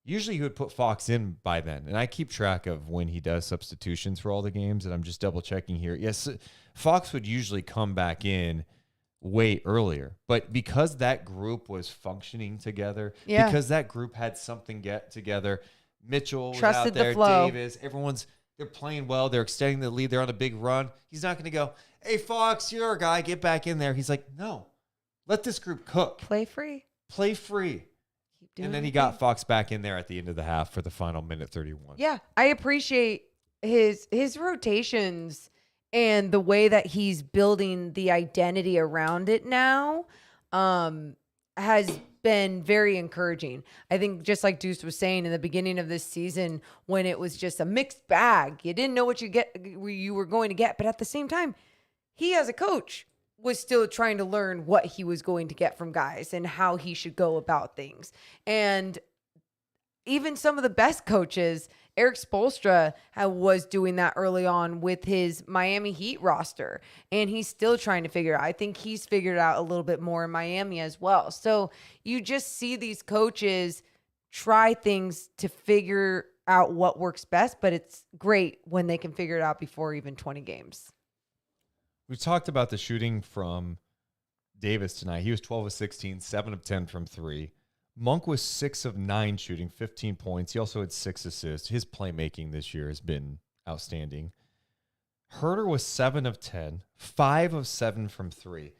Usually he would put Fox in by then, and I keep track of when he does substitutions for all the games, and I'm just double checking here. Yes, Fox would usually come back in way earlier, but because that group was functioning together, because that group had something get together, Mitchell was Trusted out there, the flow. Davis, they're playing well, they're extending the lead, they're on a big run. He's not going to go, hey, Fox, you're our guy, get back in there. He's like, no, let this group cook. Play free. Play free. And then he got Fox back in there at the end of the half for the final minute 31. Yeah, I appreciate his rotations and the way that he's building the identity around it now has been very encouraging. I think just like Deuce was saying in the beginning of this season, when it was just a mixed bag, you didn't know what you were going to get. But at the same time, he as a coach was still trying to learn what he was going to get from guys and how he should go about things. And even some of the best coaches, Eric Spoelstra was doing that early on with his Miami Heat roster, and he's still trying to figure out. I think he's figured out a little bit more in Miami as well. So you just see these coaches try things to figure out what works best, but it's great when they can figure it out before even 20 games. We talked about the shooting from Davis tonight. He was 12 of 16, 7 of 10 from 3. Monk was 6 of 9 shooting, 15 points. He also had 6 assists. His playmaking this year has been outstanding. Huerter was 7 of 10, 5 of 7 from 3.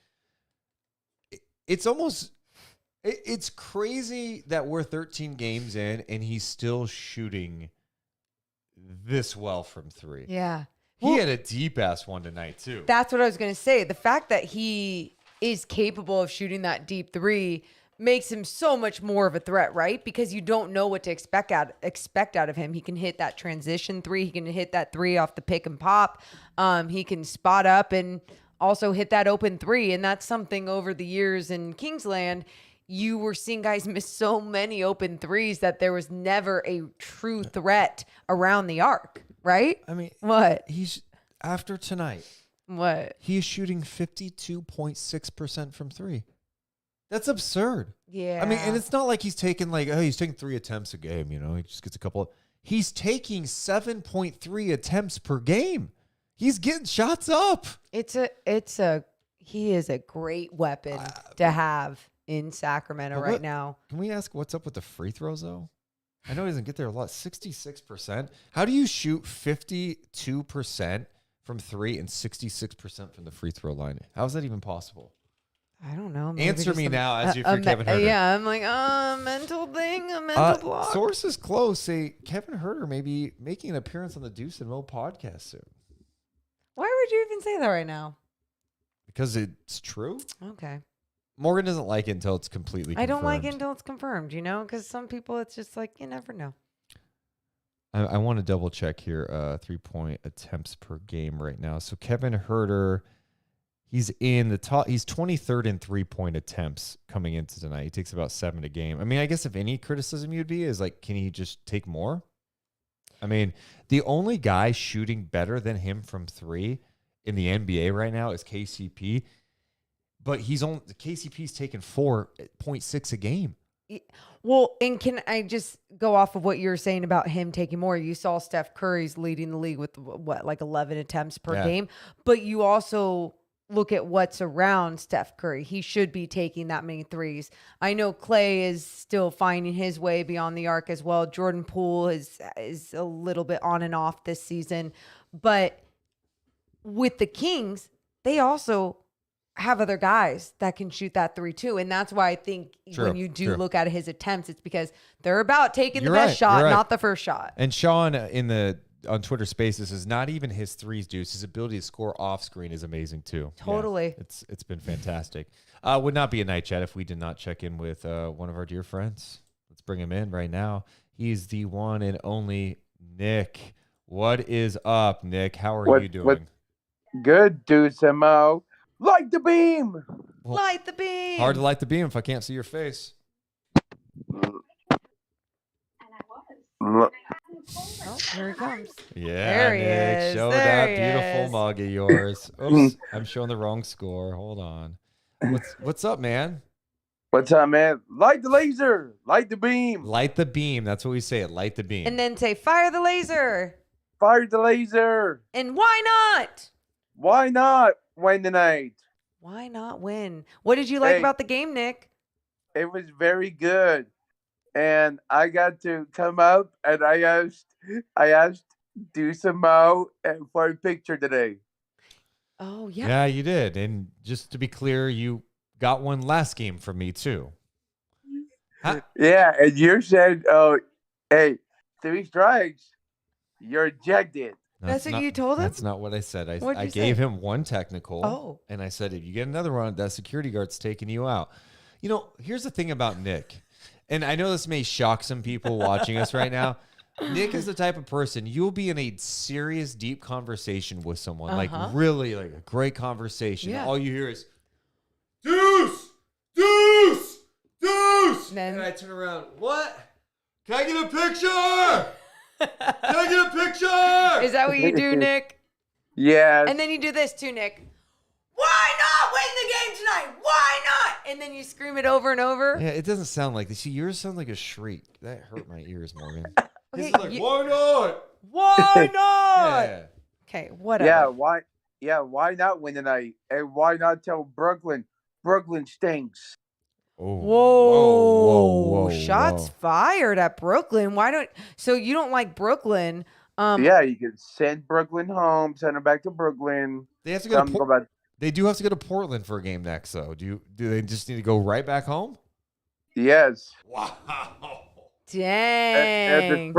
It's crazy that we're 13 games in and he's still shooting this well from 3. Yeah. He had a deep-ass one tonight, too. That's what I was going to say. The fact that he is capable of shooting that deep 3 makes him so much more of a threat, right? Because you don't know what to expect out of him. He can hit that transition 3. He can hit that 3 off the pick and pop. He can spot up and also hit that open 3. And that's something over the years in Kingsland, you were seeing guys miss so many open 3s that there was never a true threat around the arc. Right? I mean, what? He's after tonight. What? He is shooting 52.6% from 3. That's absurd. Yeah. I mean, and it's not like he's taking he's taking 3 attempts a game, you know. He just gets a couple. He's taking 7.3 attempts per game. He's getting shots up. He is a great weapon to have in Sacramento right now. Can we ask what's up with the free throws though? I know he doesn't get there a lot. 66%. How do you shoot 52% from 3 and 66% from the free throw line? How is that even possible? I don't know. Answer me now as if you're Kevin Huerter. Yeah, I'm like, mental thing, a mental block. Sources close say Kevin Huerter may be making an appearance on the Deuce and Mo podcast soon. Why would you even say that right now? Because it's true. Okay. Morgan doesn't like it until it's completely confirmed. I don't like it until it's confirmed, because some people, it's just like, you never know. I want to double check here 3-point attempts per game right now. So Kevin Huerter, he's in the top. He's 23rd in 3-point attempts coming into tonight. He takes about 7 a game. I mean, I guess if any criticism you'd be is like, can he just take more? I mean, the only guy shooting better than him from 3 in the NBA right now is KCP. But KCP's taking 4.6 a game. Well, and can I just go off of what you were saying about him taking more? You saw Steph Curry's leading the league with like 11 attempts per game. But you also look at what's around Steph Curry. He should be taking that many 3s. I know Clay is still finding his way beyond the arc as well. Jordan Poole is a little bit on and off this season. But with the Kings, they also have other guys that can shoot that 3 too. And that's why I think when you do look at his attempts, it's because they're about taking the best shot, not the first shot. And Sean on Twitter Spaces is not even his 3s, Deuce. His ability to score off screen is amazing too. Totally. Yeah, it's been fantastic. Would not be a night chat if we did not check in with one of our dear friends. Let's bring him in right now. He's the one and only Nick. What is up, Nick? How are you doing? Good, Deuce and Mo. Light the beam. Well, Light the beam. hard to light the beam if I can't see your face. Oh, here he comes. Yeah, There he Nick. is. Show There that he beautiful is. mug of yours. Oops, I'm showing the wrong score. Hold on. What's up, man? What's up, man? Light the laser. Light the beam. Light the beam. That's what we say. Light the beam. And then say, fire the laser. Fire the laser. And why not? Why not win tonight? Why not win? What did you like Hey. about the game, Nick? It was very good. And I got to come out and I asked Deuce and Mo for a picture today. Oh, yeah. Yeah, you did. And just to be clear, you got one last game from me too. Huh? Yeah, and you said, "Oh, hey, 3 strikes, you're ejected." That's what you told him? That's not what I said. What'd I you gave say? him one technical. Oh. And I said, if you get another one, that security guard's taking you out. You know, here's the thing about Nick. And I know this may shock some people watching us right now. Nick is the type of person, you'll be in a serious, deep conversation with someone. Like really like a great conversation. Yeah. All you hear is, Deuce! Deuce! Deuce! And I turn around, what? Can I get a picture? Can I get a picture? Is that what you do, Nick? Yes. And then you do this too, Nick. Why not win the game tonight? Why not? And then you scream it over and over. Yeah, it doesn't sound like this. See, yours sound like a shriek. That hurt my ears, Morgan. Okay, This is like, why not? Why not? Yeah. Okay, whatever. Yeah, why? Yeah, why not win tonight? And why not tell Brooklyn? Brooklyn stinks. Oh, Whoa. Shots fired at Brooklyn. Why don't so you don't like Brooklyn? Yeah, you can send Brooklyn home, send them back to Brooklyn. They have to Tell go to them back. They do have to go to Portland for a game next, though. Do they just need to go right back home? Yes. Wow. Dang. And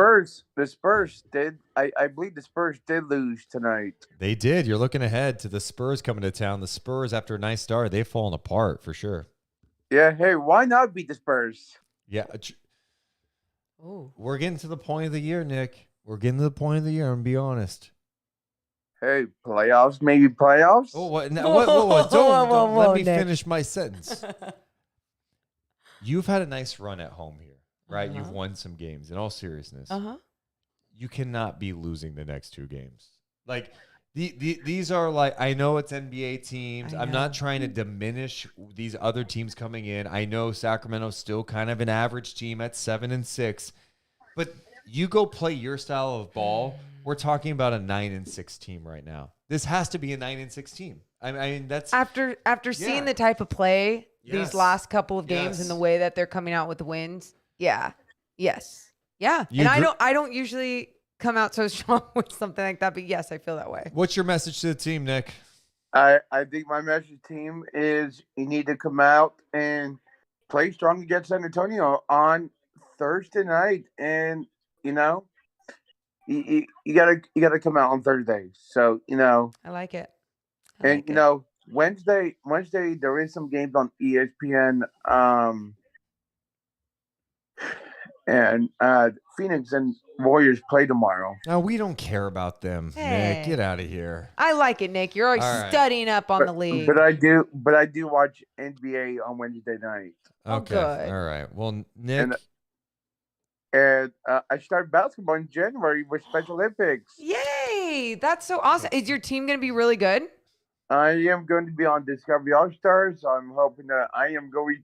the Spurs did. I believe the Spurs did lose tonight. They did. You're looking ahead to the Spurs coming to town. The Spurs, after a nice start, they've fallen apart for sure. Yeah. Hey, why not beat the Spurs? Yeah. Ooh. We're getting to the point of the year, Nick. We're getting to the point of the year. I'm gonna be honest. Hey, playoffs, maybe playoffs. Oh, what? No, what? Don't let me Nick. finish my sentence. You've had a nice run at home here, right? You've won some games. In all seriousness, you cannot be losing the next 2 games. Like these are like, I know it's NBA teams. I'm not trying to diminish these other teams coming in. I know Sacramento's still kind of an average team at 7-6, but you go play your style of ball. We're talking about a 9-6 team right now. This has to be a 9-6 team. I mean, that's After seeing the type of play these last couple of games and the Yes. way that they're coming out with the wins. Yeah. Yes. Yeah. You and agree- I don't usually come out so strong with something like that, but yes, I feel that way. What's your message to the team, Nick? I think my message team is you need to come out and play strong against San Antonio on Thursday night, and you know you gotta come out on Thursday. So I like it. Wednesday there is some games on ESPN. And Phoenix and Warriors play tomorrow. No, we don't care about them. Hey. Nick, get out of here. I like it, Nick. You're always All right. studying up on the league. But I do watch NBA on Wednesday night. Okay. good. All right. Well, Nick. And I start basketball in January with Special Olympics. Yay! That's so awesome. Is your team going to be really good? I am going to be on Discovery All Stars. I'm hoping that I'm going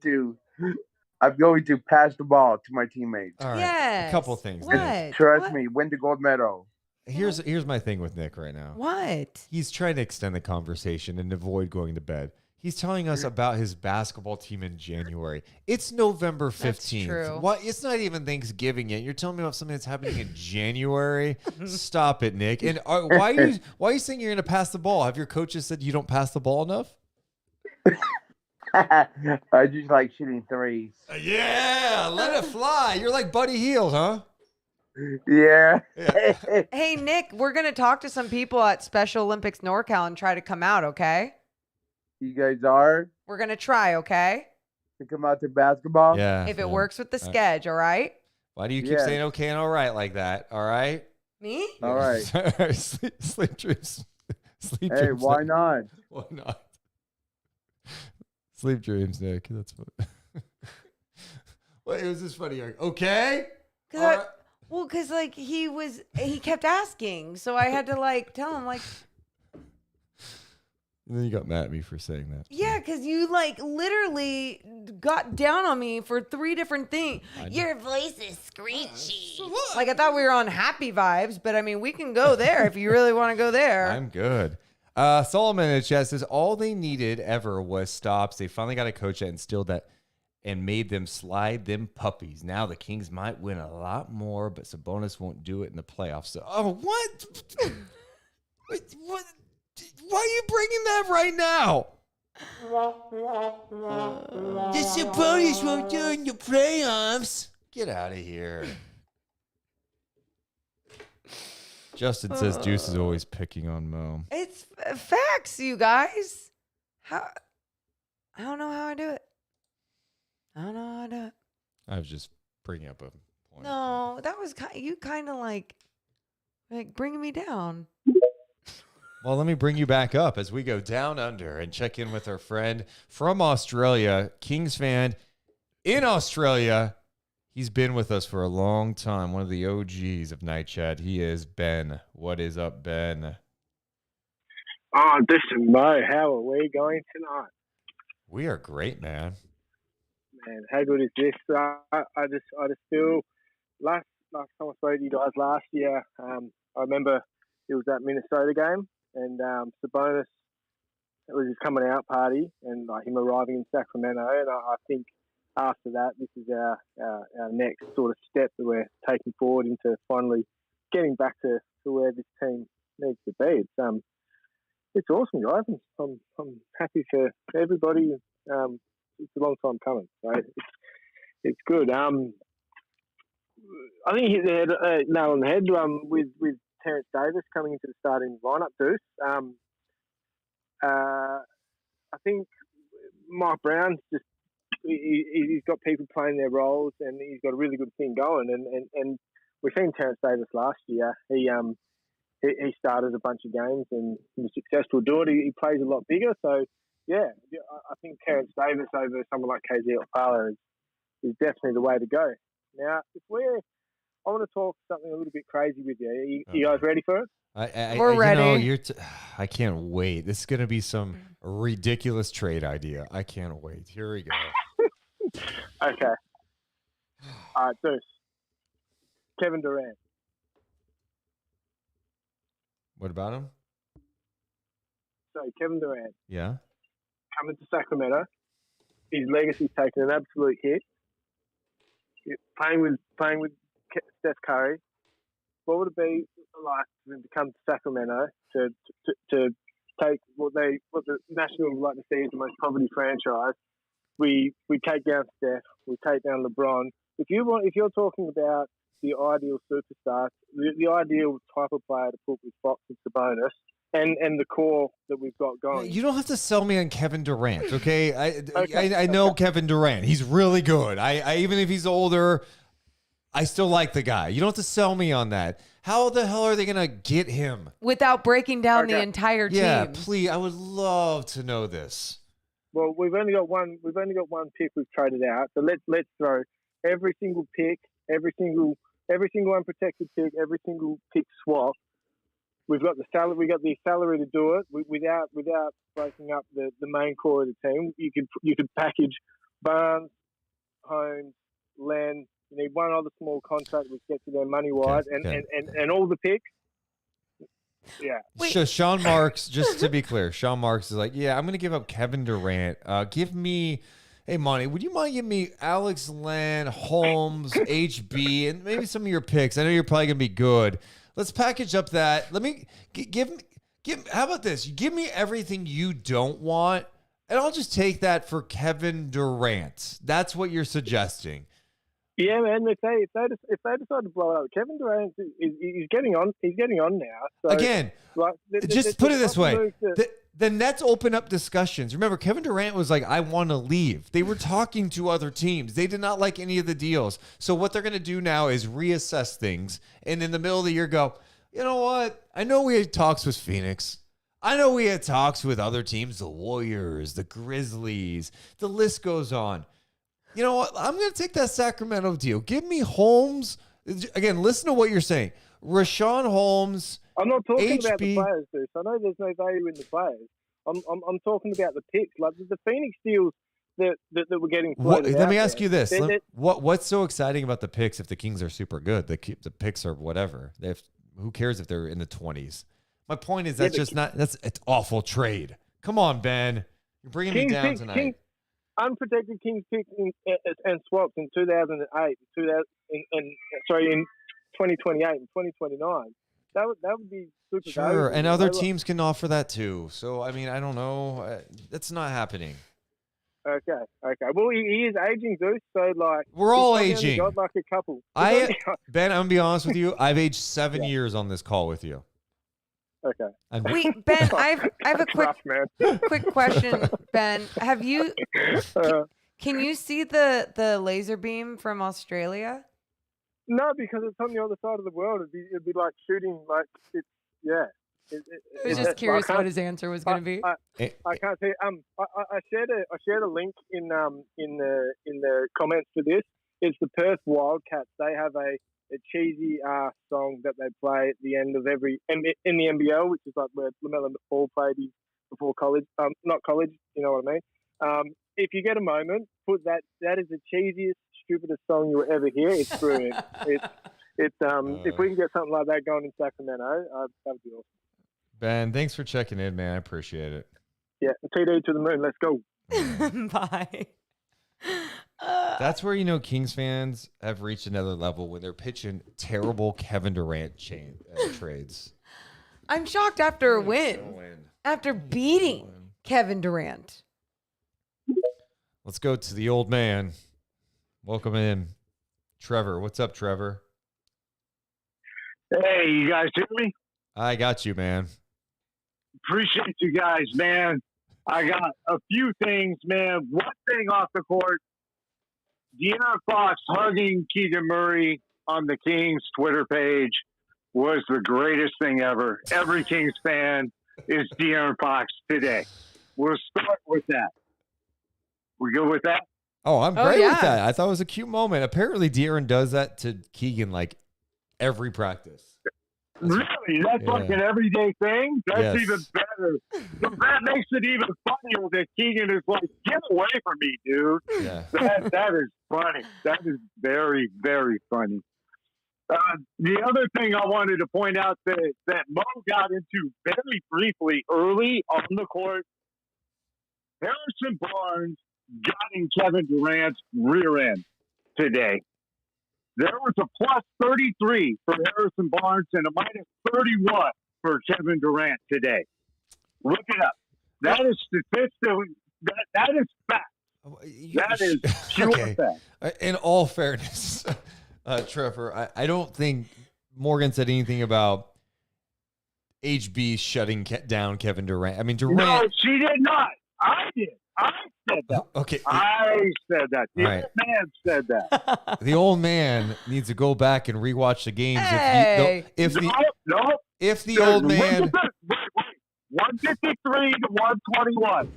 to pass the ball to my teammates. All right. Yes. A couple things. What? Nick. Trust What? me, win the gold medal. Here's my thing with Nick right now. What? He's trying to extend the conversation and avoid going to bed. He's telling us about his basketball team in January. It's November 15th. true. What? It's not even Thanksgiving yet. You're telling me about something that's happening in January? Stop it, Nick. And why are you saying you're going to pass the ball? Have your coaches said you don't pass the ball enough? I just like shooting threes. Yeah, let it fly. You're like Buddy Hield, huh? Yeah. Hey, Nick, we're going to talk to some people at Special Olympics NorCal and try to come out, okay? You guys are We're going to try, okay? to come out to basketball? Yeah. If it yeah. works with the schedule, all right? Why do you keep Yeah. saying okay and all right like that? All right? Me? All right. sleep dreams. Sleep Hey, dreams. why Nick. not? Why not? Sleep dreams, Nick. That's fun. Wait, it was just funny. Okay. Because like he kept asking, so I had to like tell him like. And then you got mad at me for saying that. Yeah, because you like literally got down on me for 3 different things. Your voice is screechy. Like I thought we were on happy vibes, but I mean we can go there if you really want to go there. I'm good. Solomon in the chat says all they needed ever was stops. They finally got a coach that instilled that and made them slide them puppies. Now the Kings might win a lot more, but Sabonis won't do it in the playoffs. So, what? What? Why are you bringing that right now? The Sabonis won't do it in the playoffs. Get out of here. Justin says Deuce is always picking on Mo. It's facts, you guys. I don't know how I do it. I don't know how I do it. I was just bringing up a point. No, that was you kind of like bringing me down. Well, let me bring you back up as we go down under and check in with our friend from Australia, Kings fan in Australia. He's been with us for a long time, one of the OGs of Night Chat. He is Ben. What is up, Ben? Oh, this is Mo. How are we going tonight? We are great, man. Man, how good is this? I just feel last time I spoke to you guys last year, I remember it was that Minnesota game, and Sabonis, it was his coming out party, and like him arriving in Sacramento, and I think after that, this is our next sort of step that we're taking forward into finally getting back to where this team needs to be. It's awesome, guys. I'm happy for everybody. It's a long time coming, so it's good. I think he hit the nail on the head with Terence Davis coming into the starting lineup. Deuce. I think Mike Brown's just he's got people playing their roles, and he's got a really good thing going. And we've seen Terence Davis last year. He started a bunch of games and he was successful doing it. He plays a lot bigger, so. Yeah, I think Terence Davis over someone like KZ Okpala is definitely the way to go. Now, I want to talk something a little bit crazy with you. You guys ready for it? We're ready. I can't wait. This is going to be some ridiculous trade idea. I can't wait. Here we go. Okay. All right, Deuce. Kevin Durant. What about him? So, Kevin Durant. Yeah. Coming to Sacramento, his legacy's taken an absolute hit. Playing with Steph Curry, what would it be like for him to come to Sacramento to take what the National would like to see as the most poverty franchise? We take down Steph, we take down LeBron. If you're talking about the ideal superstar, the ideal type of player to put with Fox and Sabonis. And the core that we've got going. You don't have to sell me on Kevin Durant, okay? I know Kevin Durant. He's really good. I even if he's older, I still like the guy. You don't have to sell me on that. How the hell are they going to get him? Without breaking down the entire team. Yeah, please. I would love to know this. Well, we've only got one pick we've traded out. So let's throw every single pick, every single unprotected pick, every single pick swap. We've got the salary. We got the salary to do it without breaking up the main core of the team. You could package Barnes, Holmes, Len. You need one other small contract which gets you there money wise, and all the picks. Yeah. So Sean Marks, just to be clear, Sean Marks is like, yeah, I'm going to give up Kevin Durant. Give me, hey, Monty, would you mind giving me Alex Len, Holmes, HB, and maybe some of your picks? I know you're probably going to be good. Let's package up that. Let me give. How about this? You give me everything you don't want, and I'll just take that for Kevin Durant. That's what you're suggesting. Yeah, man. If they decide to blow it up, Kevin Durant is getting on. He's getting on now. So, again, just put it this way: the Nets open up discussions. Remember, Kevin Durant was like, "I want to leave." They were talking to other teams. They did not like any of the deals. So what they're going to do now is reassess things, and in the middle of the year, go, You know what? I know we had talks with Phoenix. I know we had talks with other teams, the Warriors, the Grizzlies. The list goes on. You know what? I'm going to take that Sacramento deal. Give me Holmes. Again, listen to what you're saying. Rashawn Holmes. I'm not talking HB. about the players, Deuce. I know there's no value in the players. I'm talking about the picks. Like the Phoenix deals that we're getting floated Let me out ask there. you this. They're- What's so exciting about the picks if the Kings are super good? The picks are whatever. Who cares if they're in the 20s? My point is that's it's awful trade. Come on, Ben. You're bringing me down tonight. Unprotected Kings picks and swaps in 2008, in 2028 and 2029. That would be super Sure, valuable. and other teams can offer that too. So, I mean, I don't know. That's not happening. Okay. Well, he is aging, Deuce. So, like, We're all he's only aging. got like a couple. Ben, I'm going to be honest with you. I've aged 7 years on this call with you. Okay. Wait, Ben, I have a quick question. Ben, have you? Can you see the laser beam from Australia? No, because it's on the other side of the world. It'd be like shooting. Like it's yeah. I was just curious what his answer was going to be. I can't see. I shared a link in the comments for this. It's the Perth Wildcats. They have a cheesy song that they play at the end of every in the NBL, which is like where LaMelo Ball played before college. Not college. You know what I mean? If you get a moment, put that. That is the cheesiest, stupidest song you will ever hear. It's brilliant. If we can get something like that going in Sacramento, that would be awesome. Ben, thanks for checking in, man. I appreciate it. Yeah, TD to the moon. Let's go. Bye. That's where Kings fans have reached another level when they're pitching terrible Kevin Durant trades. I'm shocked after a win. After beating Kevin Durant. Let's go to the old man. Welcome in, Trevor. What's up, Trevor? Hey, you guys hear me? I got you, man. Appreciate you guys, man. I got a few things, man. One thing off the court. De'Aaron Fox hugging Keegan Murray on the Kings Twitter page was the greatest thing ever. Every Kings fan is De'Aaron Fox today. We'll start with that. We good with that? Oh, I'm great with that. I thought it was a cute moment. Apparently, De'Aaron does that to Keegan like every practice. Really? That's like an everyday thing? That's even better. So that makes it even funnier that Keegan is like, get away from me, dude. Yeah. That is funny. That is very, very funny. The other thing I wanted to point out that Mo got into very briefly early on the court, Harrison Barnes got in Kevin Durant's rear end today. There was a plus 33 for Harrison Barnes and a minus 31 for Kevin Durant today. Look it up. That is statistically, that is fact. That is pure fact. In all fairness, Trevor, I don't think Morgan said anything about HB shutting down Kevin Durant. I mean, Durant. No, she did not. I did. I said that. Okay. I said that. The old man said that. The old man needs to go back and rewatch the games. Hey. If the There's old man. Wait. 153 to 121.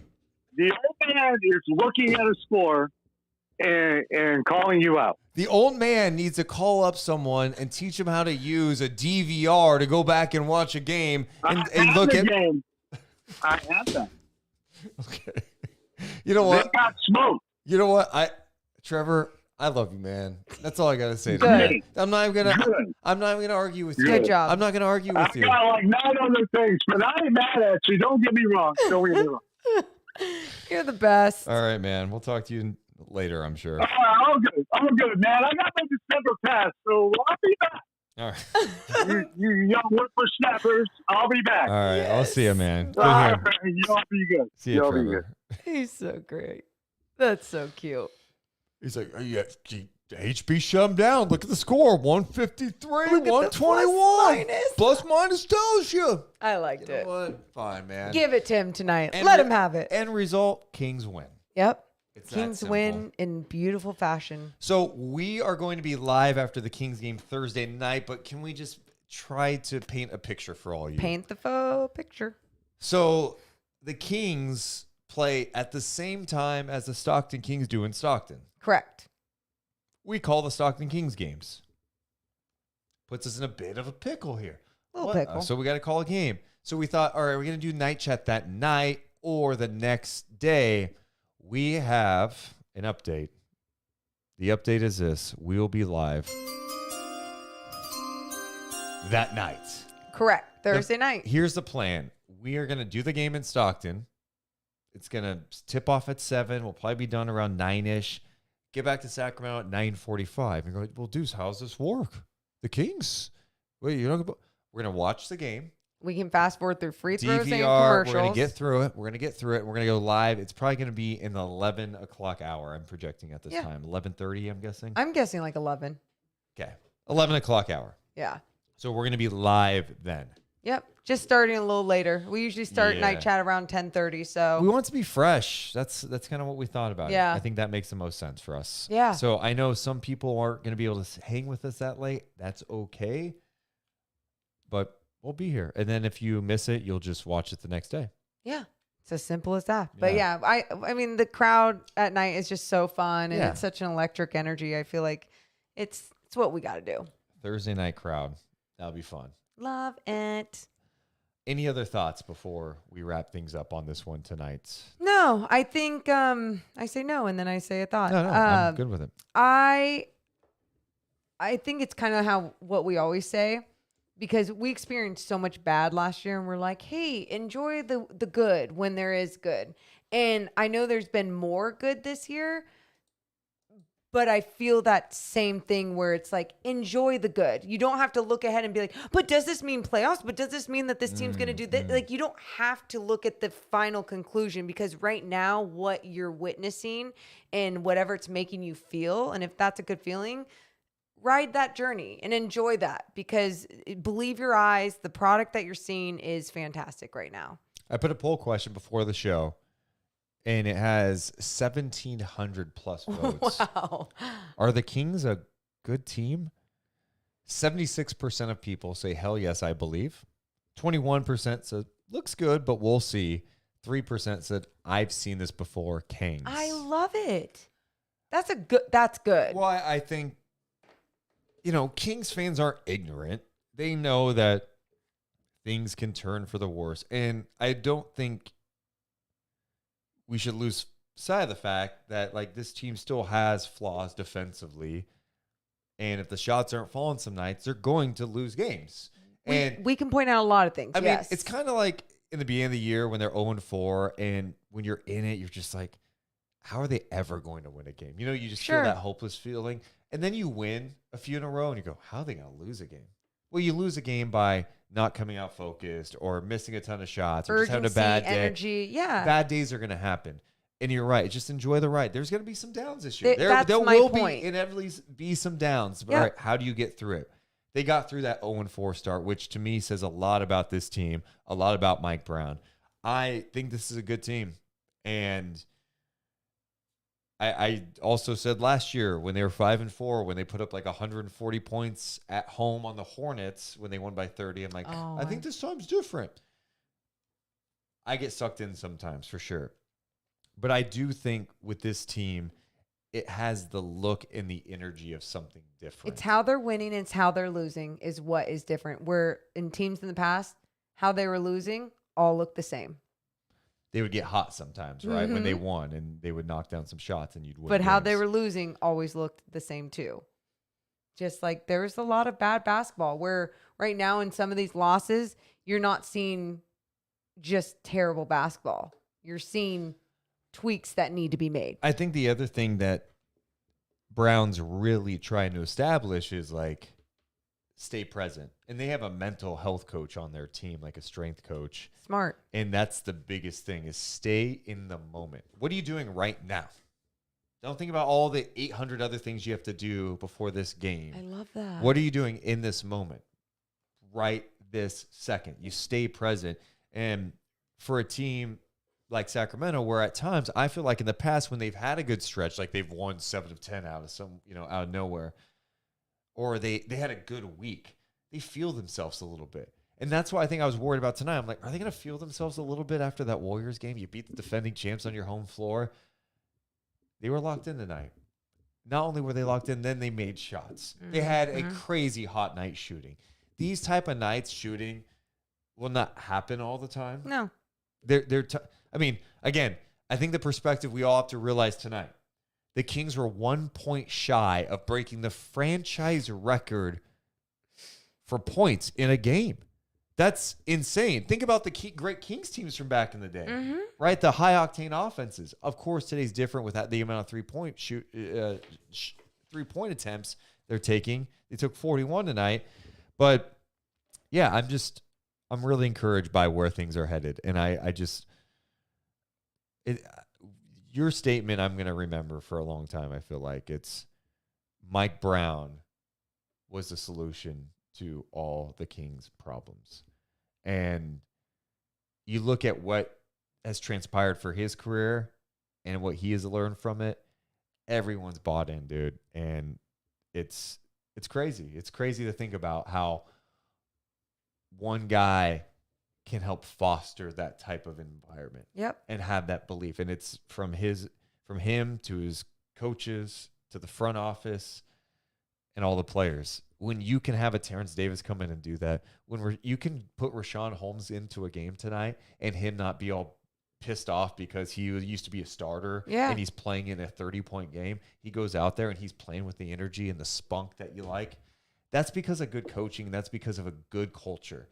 The old man is looking at a score and calling you out. The old man needs to call up someone and teach him how to use a DVR to go back and watch a game and look at. Game. I have that. Okay. You know what? They got smoked. You know what? Trevor, I love you, man. That's all I gotta say. Good. To I'm not even gonna argue with you. Good job. I'm not gonna argue with you. I got like 9 other things, but I ain't mad at you. Don't get me wrong. You're the best. All right, man. We'll talk to you later, I'm sure. I'm good, man. I got my December pass, so I'll be back. All right. you young whippersnappers, I'll be back. All right. I'll see you, man. Good All right, here. man. Y'all be good. See you, Y'all be Trevor. good. He's so great. That's so cute. He's like, HB shut him down. Look at the score. 153, 121. Plus minus tells you. I liked it. What? Fine, man. Give it to him tonight. Let him have it. End result, Kings win. Yep. It's that Kings simple. win in beautiful fashion. So we are going to be live after the Kings game Thursday night, but can we just try to paint a picture for all you. Paint the faux picture. So the Kings play at the same time as the Stockton Kings do in Stockton. Correct. We call the Stockton Kings games. Puts us in a bit of a pickle here. Little pickle. So we got to call a game. So we thought, all right, we're going to do night chat that night or the next day. We have an update. The update is this. We will be live that night. Correct. Thursday night. Here's the plan. We are going to do the game in Stockton. It's going to tip off at 7. We'll probably be done around 9-ish. Get back to Sacramento at 9:45. And go, well, Deuce, how's this work? The Kings. Wait, we're going to watch the game. We can fast forward through free throws and DVR, commercials. we're going to get through it. We're going to get through it. We're going to go live. It's probably going to be in the 11 o'clock hour. I'm projecting at this time. 11:30, I'm guessing. I'm guessing like 11. Okay. 11 o'clock hour. Yeah. So we're going to be live then. Yep. Just starting a little later. We usually start night chat around 10:30. So we want it to be fresh. That's kind of what we thought about it. Yeah. I think that makes the most sense for us. Yeah. So I know some people aren't going to be able to hang with us that late. That's okay. But we'll be here. And then if you miss it, you'll just watch it the next day. yeah, it's as simple as that. But yeah, I mean, the crowd at night is just so fun, and it's such an electric energy. I feel like it's what we got to do. Thursday night crowd. That'll be fun. Love it. Any other thoughts before we wrap things up on this one tonight? No, I think I say no, and then I say a thought. No, I'm good with it. I think it's kind of what we always say, because we experienced so much bad last year, and we're like, hey, enjoy the good when there is good. And I know there's been more good this year, but I feel that same thing where it's like, enjoy the good. You don't have to look ahead and be like, but does this mean playoffs? But does this mean that this team's going to do this? Like, you don't have to look at the final conclusion, because right now what you're witnessing and whatever it's making you feel, and if that's a good feeling, ride that journey and enjoy that, because believe your eyes, the product that you're seeing is fantastic right now. I put a poll question before the show, and it has 1,700 plus votes. Wow. Are the Kings a good team? 76% of people say, hell yes, I believe. 21% said, looks good, but we'll see. 3% said, I've seen this before, Kings. I love it. That's good. Well, I think, Kings fans aren't ignorant. They know that things can turn for the worse. And I don't think we should lose sight of the fact that, this team still has flaws defensively. And if the shots aren't falling some nights, they're going to lose games. We can point out a lot of things. I mean, it's kind of like in the beginning of the year when they're 0-4, and when you're in it, you're just like, how are they ever going to win a game? You just feel that hopeless feeling. And then you win a few in a row, and you go, how are they going to lose a game? Well, you lose a game by not coming out focused or missing a ton of shots or just having a bad day. Energy, yeah. Bad days are going to happen. And you're right. Just enjoy the ride. There's going to be some downs this year. There will inevitably be some downs. But all right, how do you get through it? They got through that 0-4 start, which to me says a lot about this team, a lot about Mike Brown. I think this is a good team. And I also said last year when they were 5-4, when they put up 140 points at home on the Hornets when they won by 30, I'm like, I think this time's different. I get sucked in sometimes for sure. But I do think with this team, it has the look and the energy of something different. It's how they're winning, it's how they're losing is what is different. Where in teams in the past, how they were losing all looked the same. They would get hot sometimes, right? When they won, and they would knock down some shots, and you'd win. But how they were losing always looked the same too. Just like there's a lot of bad basketball where right now in some of these losses, you're not seeing just terrible basketball. You're seeing tweaks that need to be made. I think the other thing that Brown's really trying to establish is stay present. And they have a mental health coach on their team, a strength coach. Smart. And that's the biggest thing is stay in the moment. What are you doing right now? Don't think about all the 800 other things you have to do before this game. I love that. What are you doing in this moment? Right this second. You stay present. And for a team like Sacramento, where at times I feel like in the past when they've had a good stretch, they've won 7 of 10 out of out of nowhere, or they had a good week, they feel themselves a little bit. And that's why I think I was worried about tonight. I'm like, are they going to feel themselves a little bit after that Warriors game? You beat the defending champs on your home floor. They were locked in tonight. Not only were they locked in, then they made shots. They had a crazy hot night shooting. These type of nights shooting will not happen all the time. No. I mean, again, I think the perspective we all have to realize tonight, the Kings were 1 point shy of breaking the franchise record for points in a game. That's insane. Think about the great Kings teams from back in the day, right? The high-octane offenses. Of course, today's different with the amount of three-point attempts they're taking. They took 41 tonight. But, yeah, I'm really encouraged by where things are headed. And your statement I'm going to remember for a long time, I feel like. It's Mike Brown was the solution to all the Kings' problems. And you look at what has transpired for his career and what he has learned from it, everyone's bought in, dude. And it's crazy. It's crazy to think about how one guy can help foster that type of environment. Yep. And have that belief. And it's from him to his coaches to the front office and all the players. When you can have a Terence Davis come in and do that, you can put Rashawn Holmes into a game tonight and him not be all pissed off because he used to be a starter and he's playing in a 30-point game. He goes out there and he's playing with the energy and the spunk that you like. That's because of good coaching. That's because of a good culture.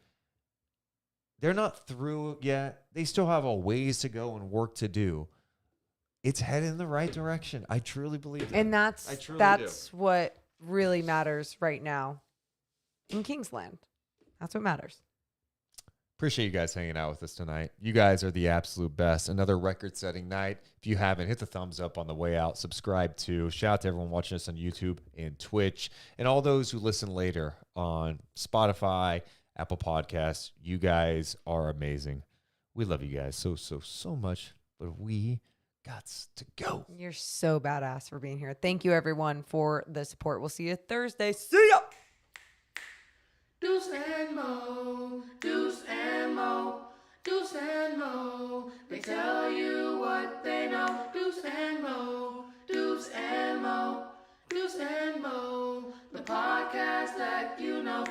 They're not through yet. They still have a ways to go and work to do. It's headed in the right direction. I truly believe that. And that's what really matters right now in Kingsland. That's what matters. Appreciate you guys hanging out with us tonight. You guys are the absolute best. Another record-setting night. If you haven't, hit the thumbs up on the way out. Subscribe to. Shout out to everyone watching us on YouTube and Twitch, and all those who listen later on Spotify, Apple Podcasts. You guys are amazing. We love you guys so much, but we got to go. You're so badass for being here. Thank you, everyone, for the support. We'll see you Thursday. See ya! Deuce and Mo, Deuce and Mo, Deuce and Mo. They tell you what they know. Deuce and Mo, Deuce and Mo, Deuce and Mo. The podcast that you know.